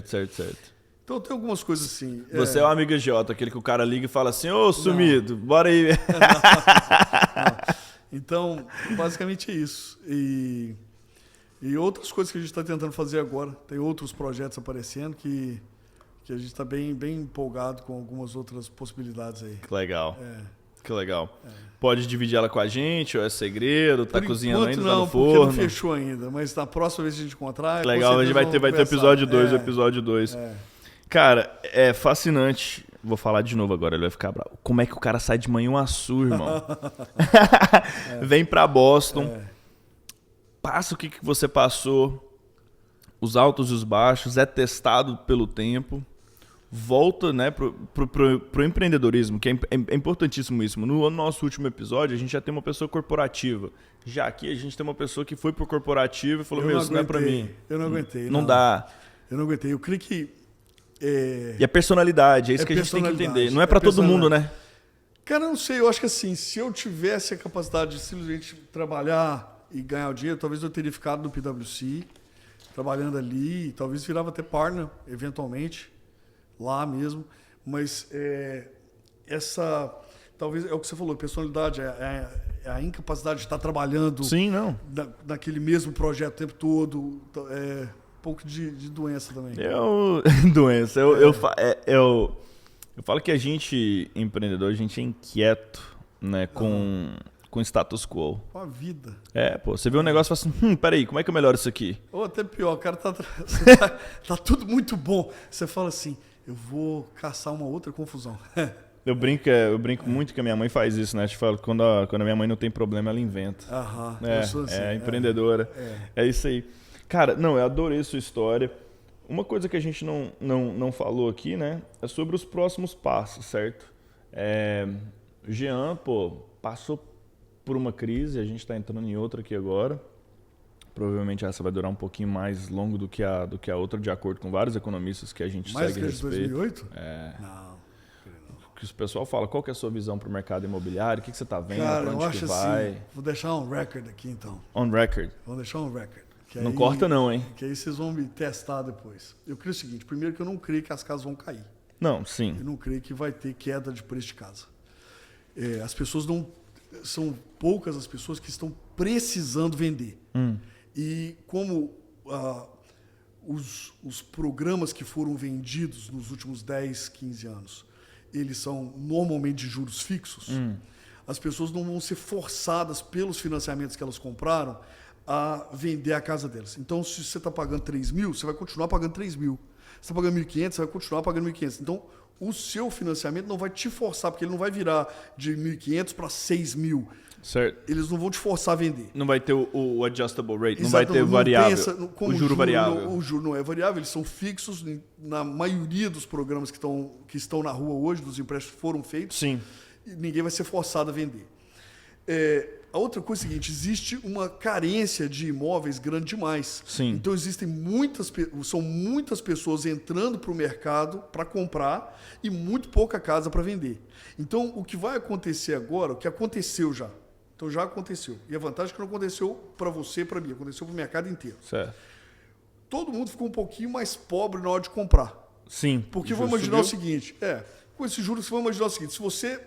Então tem algumas coisas assim. Você é o amigo agiota, aquele que o cara liga e fala assim, ô sumido, bora aí. Não. Então, basicamente é isso. E outras coisas que a gente está tentando fazer agora. Tem outros projetos aparecendo que a gente está bem empolgado com algumas outras possibilidades aí. Que legal. Que legal. Pode dividir ela com a gente, ou é segredo, tá cozinhando ainda, tá no forno? Não, porque não fechou ainda, mas na próxima vez que a gente encontrar... Que legal, a gente vai ter o episódio 2, o episódio 2. Cara, é fascinante. Vou falar de novo agora, ele vai ficar bravo. Como é que o cara sai de Manhuaçu, irmão? Vem pra Boston, passa o que você passou, os altos e os baixos, é testado pelo tempo, volta, né, pro empreendedorismo, que é importantíssimo isso. No nosso último episódio, a gente já tem uma pessoa corporativa. Já aqui, a gente tem uma pessoa que foi pro corporativo e falou, isso não é pra mim. Eu não aguentei. Não dá. Eu não aguentei. Eu creio que... E a personalidade, é isso que a gente tem que entender. Não é pra todo mundo, né? Cara, eu não sei. Eu acho que assim, se eu tivesse a capacidade de simplesmente trabalhar e ganhar o dinheiro, talvez eu teria ficado no PwC, trabalhando ali, talvez virava até partner, eventualmente, lá mesmo. Mas talvez é o que você falou, personalidade, é a incapacidade de estar trabalhando naquele mesmo projeto o tempo todo, um pouco de doença também. Doença. Eu falo que a gente, empreendedor, a gente é inquieto, né, com status quo. Com a vida. Você vê um negócio e fala assim, peraí, como é que eu melhoro isso aqui? Ou até pior, o cara tá tudo muito bom. Você fala assim, eu vou caçar uma outra confusão. Eu brinco muito que a minha mãe faz isso, né? Te falo, quando a minha mãe não tem problema, ela inventa. Eu sou assim. Empreendedora. É isso aí. Cara, eu adorei sua história. Uma coisa que a gente não falou aqui, né? É sobre os próximos passos, certo? O Jean, passou por uma crise, a gente está entrando em outra aqui agora. Provavelmente essa vai durar um pouquinho mais longo do que a outra, de acordo com vários economistas que a gente Mais segue a que a de respeito. 2008? Não. Que o pessoal fala, qual que é a sua visão para o mercado imobiliário? O que você está vendo? Cara, para eu onde acho que vai? assim, vou deixar um record aqui então. On record. Vou deixar um record. Não corta não, hein? Que aí vocês vão me testar depois. Eu creio o seguinte, primeiro que eu não creio que as casas vão cair. Não, sim. Eu não creio que vai ter queda de preço de casa. As pessoas não... São poucas as pessoas que estão precisando vender. E como os programas que foram vendidos nos últimos 10, 15 anos, eles são normalmente de juros fixos, as pessoas não vão ser forçadas pelos financiamentos que elas compraram a vender a casa delas. Então, se você está pagando 3 mil, você vai continuar pagando 3 mil. Se está pagando 1.500, você vai continuar pagando 1.500. Então, o seu financiamento não vai te forçar, porque ele não vai virar de 1.500 para 6 mil. Certo. Eles não vão te forçar a vender. Não vai ter o adjustable rate, não Exato, vai ter variável. Como o juro variável. O juro não é variável, eles são fixos. Na maioria dos programas que estão na rua hoje, dos empréstimos foram feitos. Sim. E ninguém vai ser forçado a vender. A outra coisa é a seguinte, existe uma carência de imóveis grande demais. Sim. Então são muitas pessoas entrando para o mercado para comprar e muito pouca casa para vender. Então o que vai acontecer agora, o que aconteceu já, então já aconteceu. E a vantagem é que não aconteceu para você e para mim, aconteceu para o mercado inteiro. Certo. Todo mundo ficou um pouquinho mais pobre na hora de comprar. Sim. Porque vamos imaginar o seguinte, com esses juros, vamos imaginar o seguinte, se você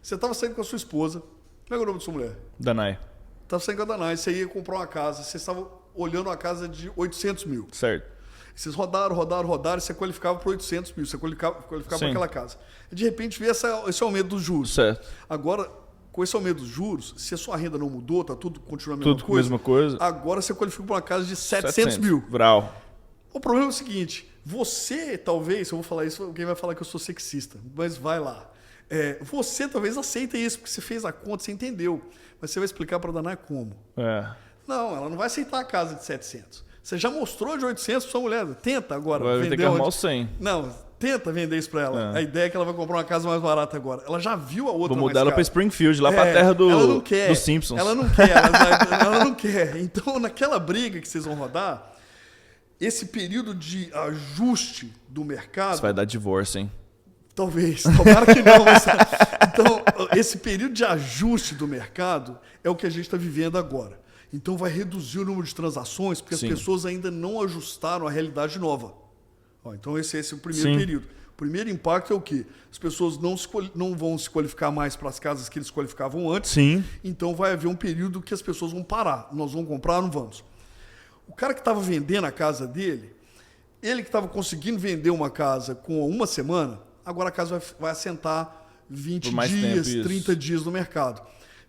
estava saindo com a sua esposa, como é o nome da sua mulher? Danai. Estava saindo com a Danai, você ia comprar uma casa, você estava olhando uma casa de 800 mil. Certo. Vocês rodaram, e você qualificava para 800 mil, você qualificava para aquela casa. E de repente veio esse aumento dos juros. Certo. Agora, com esse aumento dos juros, se a sua renda não mudou, tá tudo continuando a mesma coisa, agora você qualifica para uma casa de 700 mil. Vral. O problema é o seguinte, você talvez, eu vou falar isso, alguém vai falar que eu sou sexista, mas vai lá. Você talvez aceita isso, porque você fez a conta, você entendeu. Mas você vai explicar para a Danai como. Não, ela não vai aceitar a casa de 700. Você já mostrou de 800 para sua mulher. Tenta agora vai vender. Vai ter que arrumar o 100. Não, tenta vender isso para ela. A ideia é que ela vai comprar uma casa mais barata agora. Ela já viu a outra Vou mudar ela para Springfield, lá para a terra dos Simpsons. Ela não quer, ela não quer. Então, naquela briga que vocês vão rodar, esse período de ajuste do mercado... Isso vai dar divórcio, hein? Talvez, tomara que não. Mas, então, esse período de ajuste do mercado é o que a gente está vivendo agora. Então, vai reduzir o número de transações, porque as pessoas ainda não ajustaram a realidade nova. Então, esse é o primeiro período. O primeiro impacto é o quê? As pessoas não vão se qualificar mais para as casas que eles qualificavam antes. Sim. Então, vai haver um período que as pessoas vão parar. Nós vamos comprar, não vamos. O cara que estava vendendo a casa dele, ele que estava conseguindo vender uma casa com uma semana, agora a casa vai assentar 20 dias, 30 dias no mercado.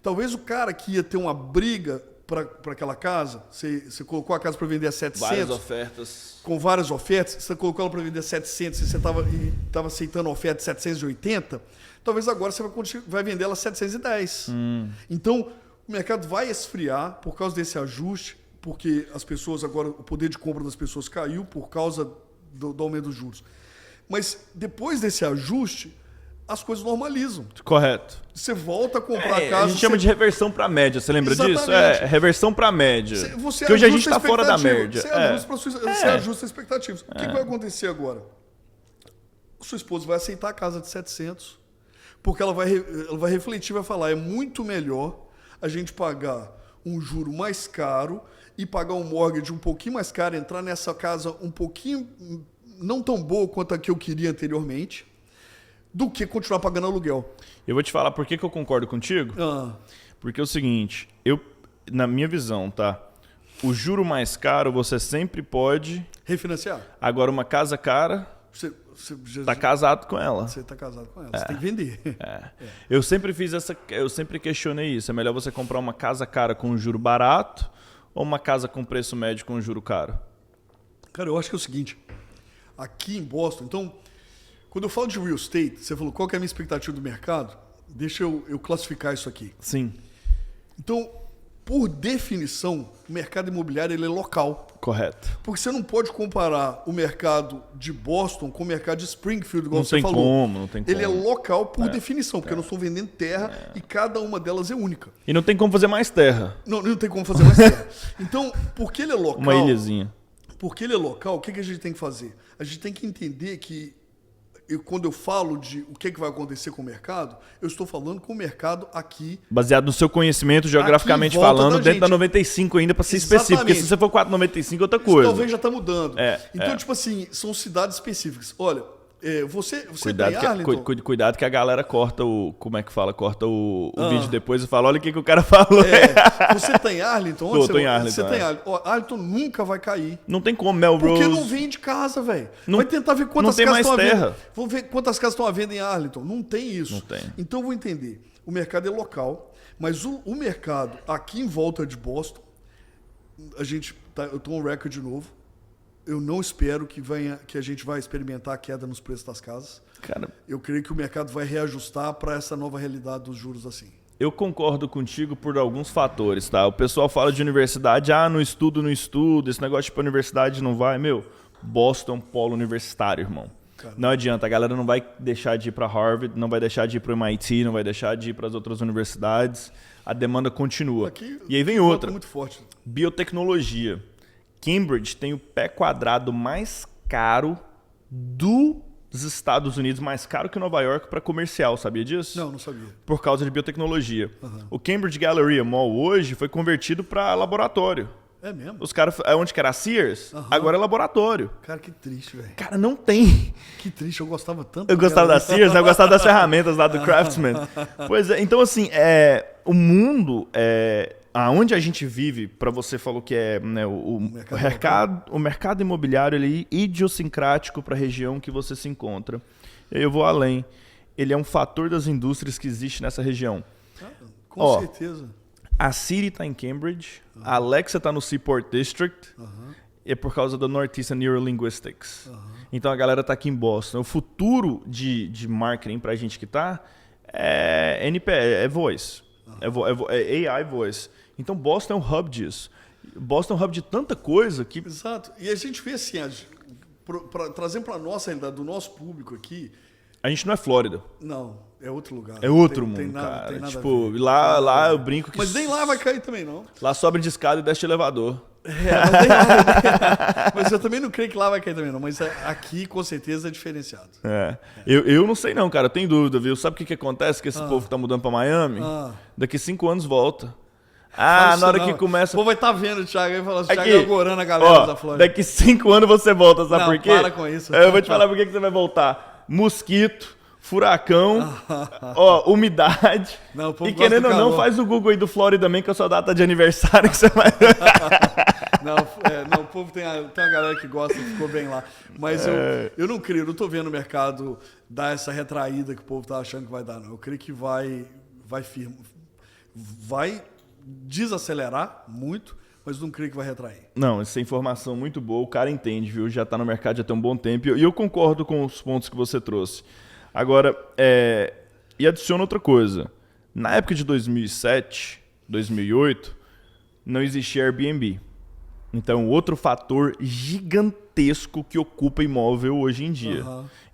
Talvez o cara que ia ter uma briga para aquela casa, você colocou a casa para vender a 700. Várias ofertas. Com várias ofertas, você colocou ela para vender a 700 e você estava aceitando a oferta de 780, talvez agora você vai vender ela a 710. Então, o mercado vai esfriar por causa desse ajuste, porque as pessoas agora, o poder de compra das pessoas caiu por causa do aumento dos juros. Mas depois desse ajuste, as coisas normalizam. Correto. Você volta a comprar a casa... A gente chama de reversão para a média, você lembra disso? Reversão para a média. Porque hoje a gente está fora da média. Você ajusta as expectativas. O que vai acontecer agora? Sua esposa vai aceitar a casa de 700, porque ela vai refletir, vai falar, é muito melhor a gente pagar um juro mais caro e pagar um mortgage um pouquinho mais caro, entrar nessa casa um pouquinho não tão boa quanto a que eu queria anteriormente, do que continuar pagando aluguel. Eu vou te falar por que eu concordo contigo. Porque é o seguinte, na minha visão, tá? O juro mais caro você sempre pode... refinanciar. Agora, uma casa cara, você está casado com ela. Você está casado com ela, você tem que vender. Eu sempre questionei isso. É melhor você comprar uma casa cara com um juro barato ou uma casa com preço médio com um juro caro? Cara, eu acho que é o seguinte, aqui em Boston, então... Quando eu falo de real estate, você falou qual que é a minha expectativa do mercado? Deixa eu classificar isso aqui. Sim. Então, por definição, o mercado imobiliário ele é local. Correto. Porque você não pode comparar o mercado de Boston com o mercado de Springfield, igual Não você tem falou. como, não tem como. Ele é local por definição, porque eu não estou vendendo terra e cada uma delas é única. E não tem como fazer mais terra. Não tem como fazer mais terra. Então, porque ele é local... Uma ilhazinha. Porque ele é local, o que a gente tem que fazer? A gente tem que entender que quando eu falo de o que vai acontecer com o mercado, eu estou falando com o mercado aqui. Baseado no seu conhecimento, geograficamente falando, dentro da 95 ainda, para ser específico. Porque se você for 4,95 é outra coisa. Isso talvez já está mudando. Então, tipo assim, são cidades específicas. Olha, você cuidado tem Arlington... Cuidado que a galera corta o... Como é que fala? Corta o vídeo depois e fala, olha o que o cara falou. Você tem Arlington? Tô em Arlington. Você tem Arlington. Arlington nunca vai cair. Não tem como, Melrose. Porque não vende casa, velho. Vai tentar ver quantas não tem casas mais estão à terra. venda. Vamos ver quantas casas estão à venda em Arlington. Não tem isso. Não tem. Então, eu vou entender. O mercado é local, mas o mercado aqui em volta de Boston, eu tô on record de novo. Eu não espero que a gente vai experimentar a queda nos preços das casas. Cara, eu creio que o mercado vai reajustar para essa nova realidade dos juros assim. Eu concordo contigo por alguns fatores, tá? O pessoal fala de universidade, não estudo, esse negócio de ir pra universidade não vai. Boston é um polo universitário, irmão. Caramba. Não adianta, a galera não vai deixar de ir para Harvard, não vai deixar de ir para o MIT, não vai deixar de ir para as outras universidades. A demanda continua. Aqui, e aí vem outra. Muito forte. Biotecnologia. Cambridge tem o pé quadrado mais caro dos Estados Unidos, mais caro que Nova York para comercial, sabia disso? Não sabia. Por causa de biotecnologia. O Cambridge Galleria Mall hoje foi convertido para laboratório. É mesmo? Os caras, onde que era Sears, agora é laboratório. Cara, que triste, velho. Cara, não tem. Que triste, eu gostava tanto. Eu gostava da Sears, eu gostava das ferramentas lá do Craftsman. Pois é, então assim, o mundo, aonde a gente vive, para você falou que é o mercado imobiliário, ele é idiosincrático para a região que você se encontra. E aí eu vou além. Ele é um fator das indústrias que existe nessa região. Com certeza. A City está em Cambridge, a Alexa está no Seaport District, é por causa da Northeastern Neurolinguistics. Então a galera está aqui em Boston. O futuro de marketing para a gente que está é NPS, é voice, é AI voice. Então Boston é um hub disso. Boston é um hub de tanta coisa que... Exato. E a gente vê assim, trazendo para a nossa realidade, do nosso público aqui... A gente não é Flórida. Não. É outro lugar. É outro mundo, cara. Tipo, lá eu brinco que... Mas nem lá vai cair também, não. Lá sobe de escada e desce de elevador. Mas eu também não creio que lá vai cair também, não. Mas aqui, com certeza, é diferenciado. Eu não sei não, cara. Eu tenho dúvida, viu? Sabe o que acontece que esse povo que tá mudando pra Miami? Daqui 5 anos volta. Na hora que começa... O povo vai estar vendo o Thiago aí e falar assim, Thiago é agorando a galera da Flórida. Daqui 5 anos você volta, sabe por quê? Para com isso. Eu vou te falar por que você vai voltar. Mosquito, furacão, umidade. Não, e querendo ou não, faz o Google aí do Flórida também, que é a sua data de aniversário que você vai... Não, o povo tem uma galera que gosta, ficou bem lá. Mas eu não creio, não tô vendo o mercado dar essa retraída que o povo tá achando que vai dar, não. Eu creio que vai desacelerar muito, mas não creio que vai retrair. Não, essa informação muito boa, o cara entende, viu? Já tá no mercado já tem um bom tempo. E eu concordo com os pontos que você trouxe. Agora, e adiciona outra coisa. Na época de 2007, 2008, não existia Airbnb. Então, outro fator gigantesco que ocupa imóvel hoje em dia.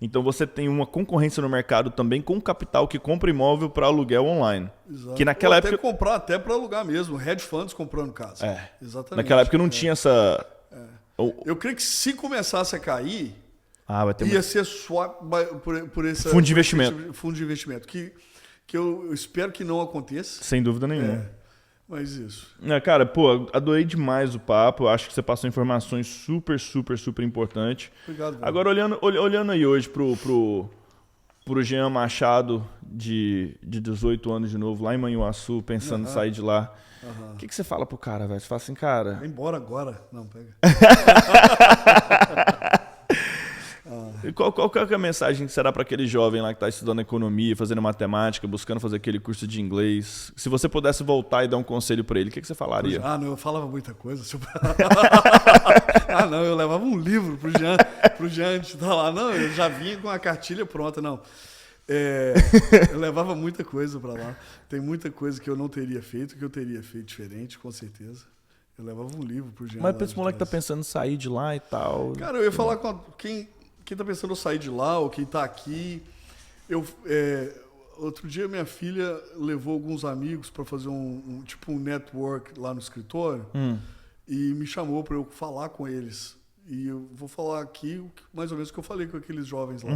Então, você tem uma concorrência no mercado também com capital que compra imóvel para aluguel online. Exato. Que naquela época... comprar até para alugar mesmo. Hedge funds comprando casa. Exatamente. Naquela época não tinha essa... Eu creio que se começasse a cair... vai ter ia ser swap por esse fundo de investimento. Fundo de investimento. Que eu espero que não aconteça. Sem dúvida nenhuma. Mas isso. Cara, adorei demais o papo. Acho que você passou informações super, super, super importantes. Obrigado. Velho. Agora, olhando aí hoje pro Jean Machado, de 18 anos de novo, lá em Manhuaçu, pensando em sair de lá. O que você fala pro cara, velho? Você fala assim, cara... Vai embora agora. Não, pega. Qual que é a mensagem que será para aquele jovem lá que está estudando economia, fazendo matemática, buscando fazer aquele curso de inglês? Se você pudesse voltar e dar um conselho para ele, o que você falaria? Não, eu falava muita coisa. Não, eu levava um livro pro Jean antes de estar lá. Não, eu já vinha com a cartilha pronta, não. Eu levava muita coisa para lá. Tem muita coisa que eu não teria feito, que eu teria feito diferente, com certeza. Eu levava um livro pro Jean. Mas pra esse moleque tá pensando em sair de lá e tal... Cara, eu ia falar com quem tá pensando em sair de lá ou quem tá aqui. Outro dia minha filha levou alguns amigos para fazer um network lá no escritório e me chamou para eu falar com eles. E eu vou falar aqui mais ou menos o que eu falei com aqueles jovens lá.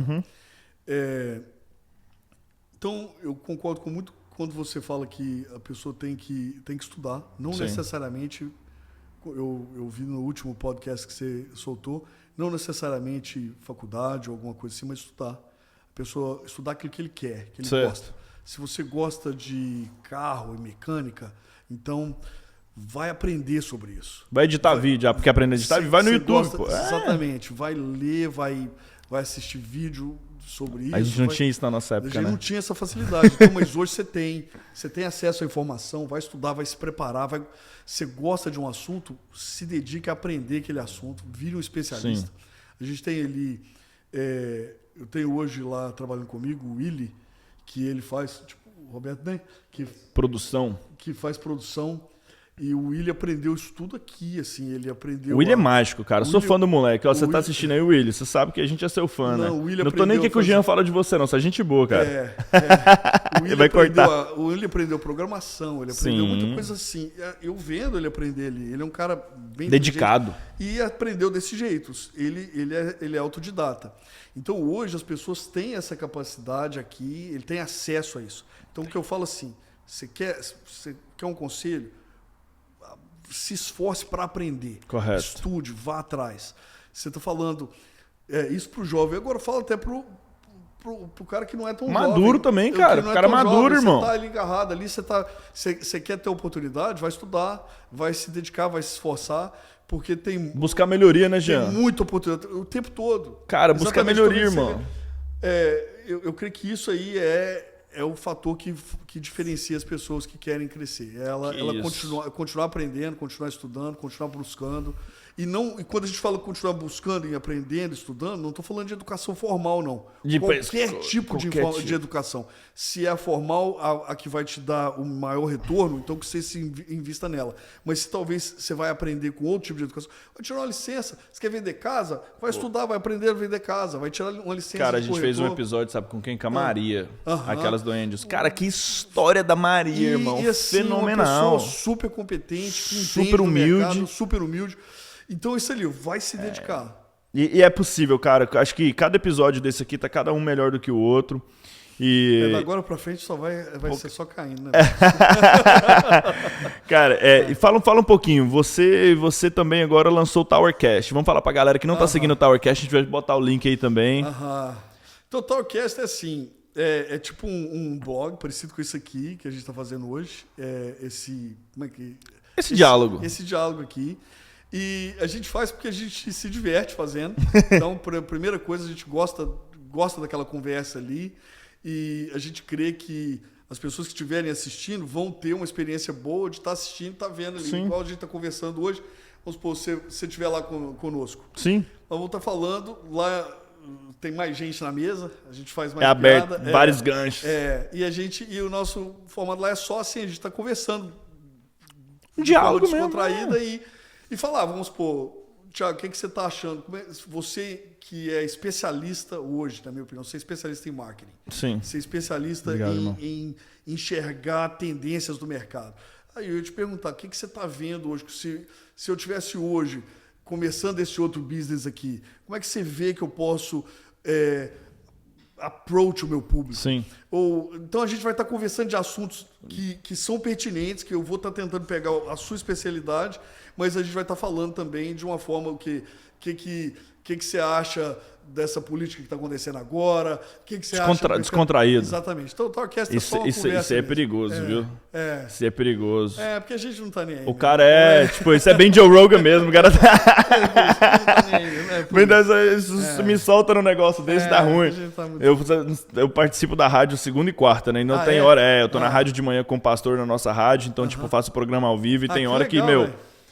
Então, eu concordo com muito quando você fala que a pessoa tem que estudar. Não Sim. necessariamente, eu vi no último podcast que você soltou, não necessariamente faculdade ou alguma coisa assim, mas estudar. A pessoa estudar aquilo que ele quer, que ele gosta. Se você gosta de carro e mecânica, então vai aprender sobre isso. Vai editar vídeo, porque aprender a editar vídeo, vai no YouTube, pô. Exatamente. Vai ler, vai assistir vídeo sobre isso. A gente não tinha isso na nossa época, A gente né? não tinha essa facilidade. Então, mas hoje você tem. Você tem acesso à informação, vai estudar, vai se preparar. Você gosta de um assunto, se dedica a aprender aquele assunto, vire um especialista. Sim. A gente tem ali... eu tenho hoje lá, trabalhando comigo, o Willy, que ele faz... Tipo, o Roberto, né? Que faz produção. E o Willy aprendeu isso tudo aqui, assim, ele aprendeu... O Willy é mágico, cara. Sou fã do moleque. Ó, você tá assistindo aí, Willy, você sabe que a gente é seu fã, né? Não tô nem o que o Jean fala de você, não. Você é gente boa, cara. Ele vai cortar. O Willy aprendeu programação, ele aprendeu muita coisa assim. Eu vendo ele aprender, ele é um cara bem... dedicado. E aprendeu desse jeito. Ele é autodidata. Então, hoje, as pessoas têm essa capacidade aqui, ele tem acesso a isso. Então, o que eu falo assim, você quer um conselho? Se esforce para aprender. Correto. Estude, vá atrás. Você está falando isso para o jovem. Agora fala até pro cara que não é tão maduro jovem. Também, cara. O cara é maduro, irmão. Você está ali agarrado ali, você quer ter oportunidade, vai estudar, vai se dedicar, vai se esforçar, porque tem... Buscar melhoria, né, Jean? Tem muita oportunidade, o tempo todo. Cara, buscar melhoria, irmão. Eu creio que isso aí é o fator que diferencia as pessoas que querem crescer. Ela continuar aprendendo, continuar estudando, continuar buscando. E quando a gente fala continuar buscando e aprendendo, estudando, não estou falando de educação formal, não. Qualquer tipo de educação. Se é a formal, a que vai te dar o maior retorno, então que você se invista nela. Mas se talvez você vai aprender com outro tipo de educação, vai tirar uma licença. Você quer vender casa? Vai estudar, vai aprender a vender casa. Vai tirar uma licença. Cara, a gente fez um episódio, sabe com quem? Com a Maria. Aquelas do Angels. Cara, que história da Maria, irmão. E assim, fenomenal. Uma pessoa super competente, super humilde. Mercado, super humilde. Então, isso ali, vai se dedicar. E é possível, cara. Acho que cada episódio desse aqui tá cada um melhor do que o outro. E... Da agora pra frente só vai ser só caindo, né? Cara, e fala um pouquinho. Você também agora lançou o Towercast. Vamos falar pra galera que não tá seguindo o Towercast. A gente vai botar o link aí também. Então, o Towercast é assim... É tipo um blog parecido com isso aqui que a gente tá fazendo hoje. Esse diálogo. Esse diálogo aqui. E a gente faz porque a gente se diverte fazendo. Então, a primeira coisa, a gente gosta daquela conversa ali. E a gente crê que as pessoas que estiverem assistindo vão ter uma experiência boa de estar assistindo, estar vendo ali. Sim. Igual a gente está conversando hoje. Vamos supor, se você estiver lá conosco. Sim. Nós vamos estar falando, lá tem mais gente na mesa, a gente faz mais aberto, piada. Vários ganchos. E o nosso formato lá é só assim, a gente está conversando. Um diálogo mesmo. Descontraída e falar, vamos supor, Thiago, o que você está achando? você que é especialista hoje, na minha opinião, você é especialista em marketing. Sim. Você é especialista em enxergar tendências do mercado. Aí eu ia te perguntar, o que você está vendo hoje? Se eu tivesse hoje começando esse outro business aqui, como é que você vê que eu posso approach o meu público? Sim. Então a gente vai estar conversando de assuntos que são pertinentes, que eu vou estar tentando pegar a sua especialidade, mas a gente vai estar falando também de uma forma que você acha dessa política que está acontecendo agora, o que você acha... Descontraído. Exatamente. Então o Towercast é só uma conversa. Isso é perigoso, viu? Isso é perigoso. Porque a gente não tá nem aí. O cara isso é bem Joe Rogan mesmo. O cara tá... Me solta no negócio desse, dá ruim. Eu participo da rádio segunda e quarta, né? E não tem hora. Eu tô na rádio de manhã com o pastor na nossa rádio, então, faço o programa ao vivo e tem hora que,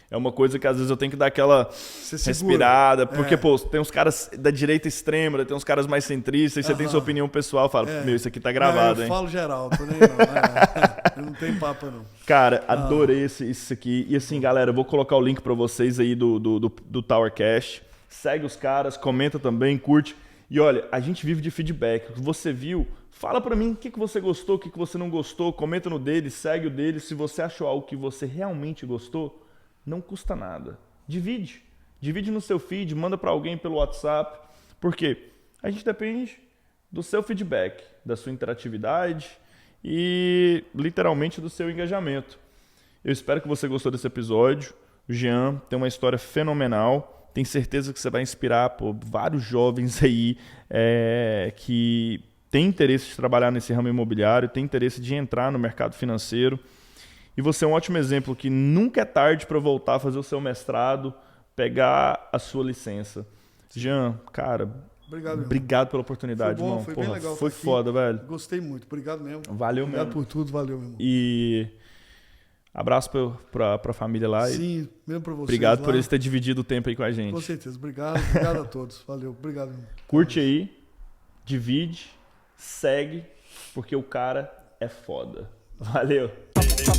é uma coisa que às vezes eu tenho que dar aquela respirada, porque, tem uns caras da direita extrema, tem uns caras mais centristas, e você tem sua opinião pessoal, fala, isso aqui tá gravado, hein? Eu falo geral, tô nem não. Não tem papo, não. Cara, adorei isso aqui. E assim, galera, eu vou colocar o link pra vocês aí do Towercast. Segue os caras, comenta também, curte. E olha, a gente vive de feedback. O que você viu, fala pra mim o que você gostou, o que você não gostou. Comenta no dele, segue o dele. Se você achou algo que você realmente gostou, não custa nada. Divide. Divide no seu feed, manda pra alguém pelo WhatsApp. Por quê? A gente depende do seu feedback, da sua interatividade e literalmente do seu engajamento. Eu espero que você gostou desse episódio. O Jean tem uma história fenomenal. Tenho certeza que você vai inspirar vários jovens aí que têm interesse de trabalhar nesse ramo imobiliário, têm interesse de entrar no mercado financeiro. E você é um ótimo exemplo que nunca é tarde para voltar a fazer o seu mestrado, pegar a sua licença. Jean, cara, obrigado pela oportunidade, foi bom, irmão. Foi bem legal. Foi foda, velho. Gostei muito. Obrigado mesmo. Valeu Obrigado mesmo. por tudo, valeu, meu irmão. E abraço pra família lá. Sim, mesmo pra vocês. Obrigado lá. por eles terem dividido o tempo aí com a gente. Com certeza. Obrigado a todos. Valeu. Obrigado, irmão. Curte aí, divide, segue, porque o cara é foda. Valeu.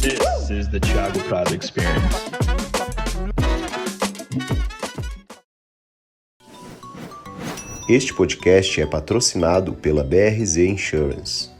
This is the Thiago Prado Experience. Este podcast é patrocinado pela BRZ Insurance.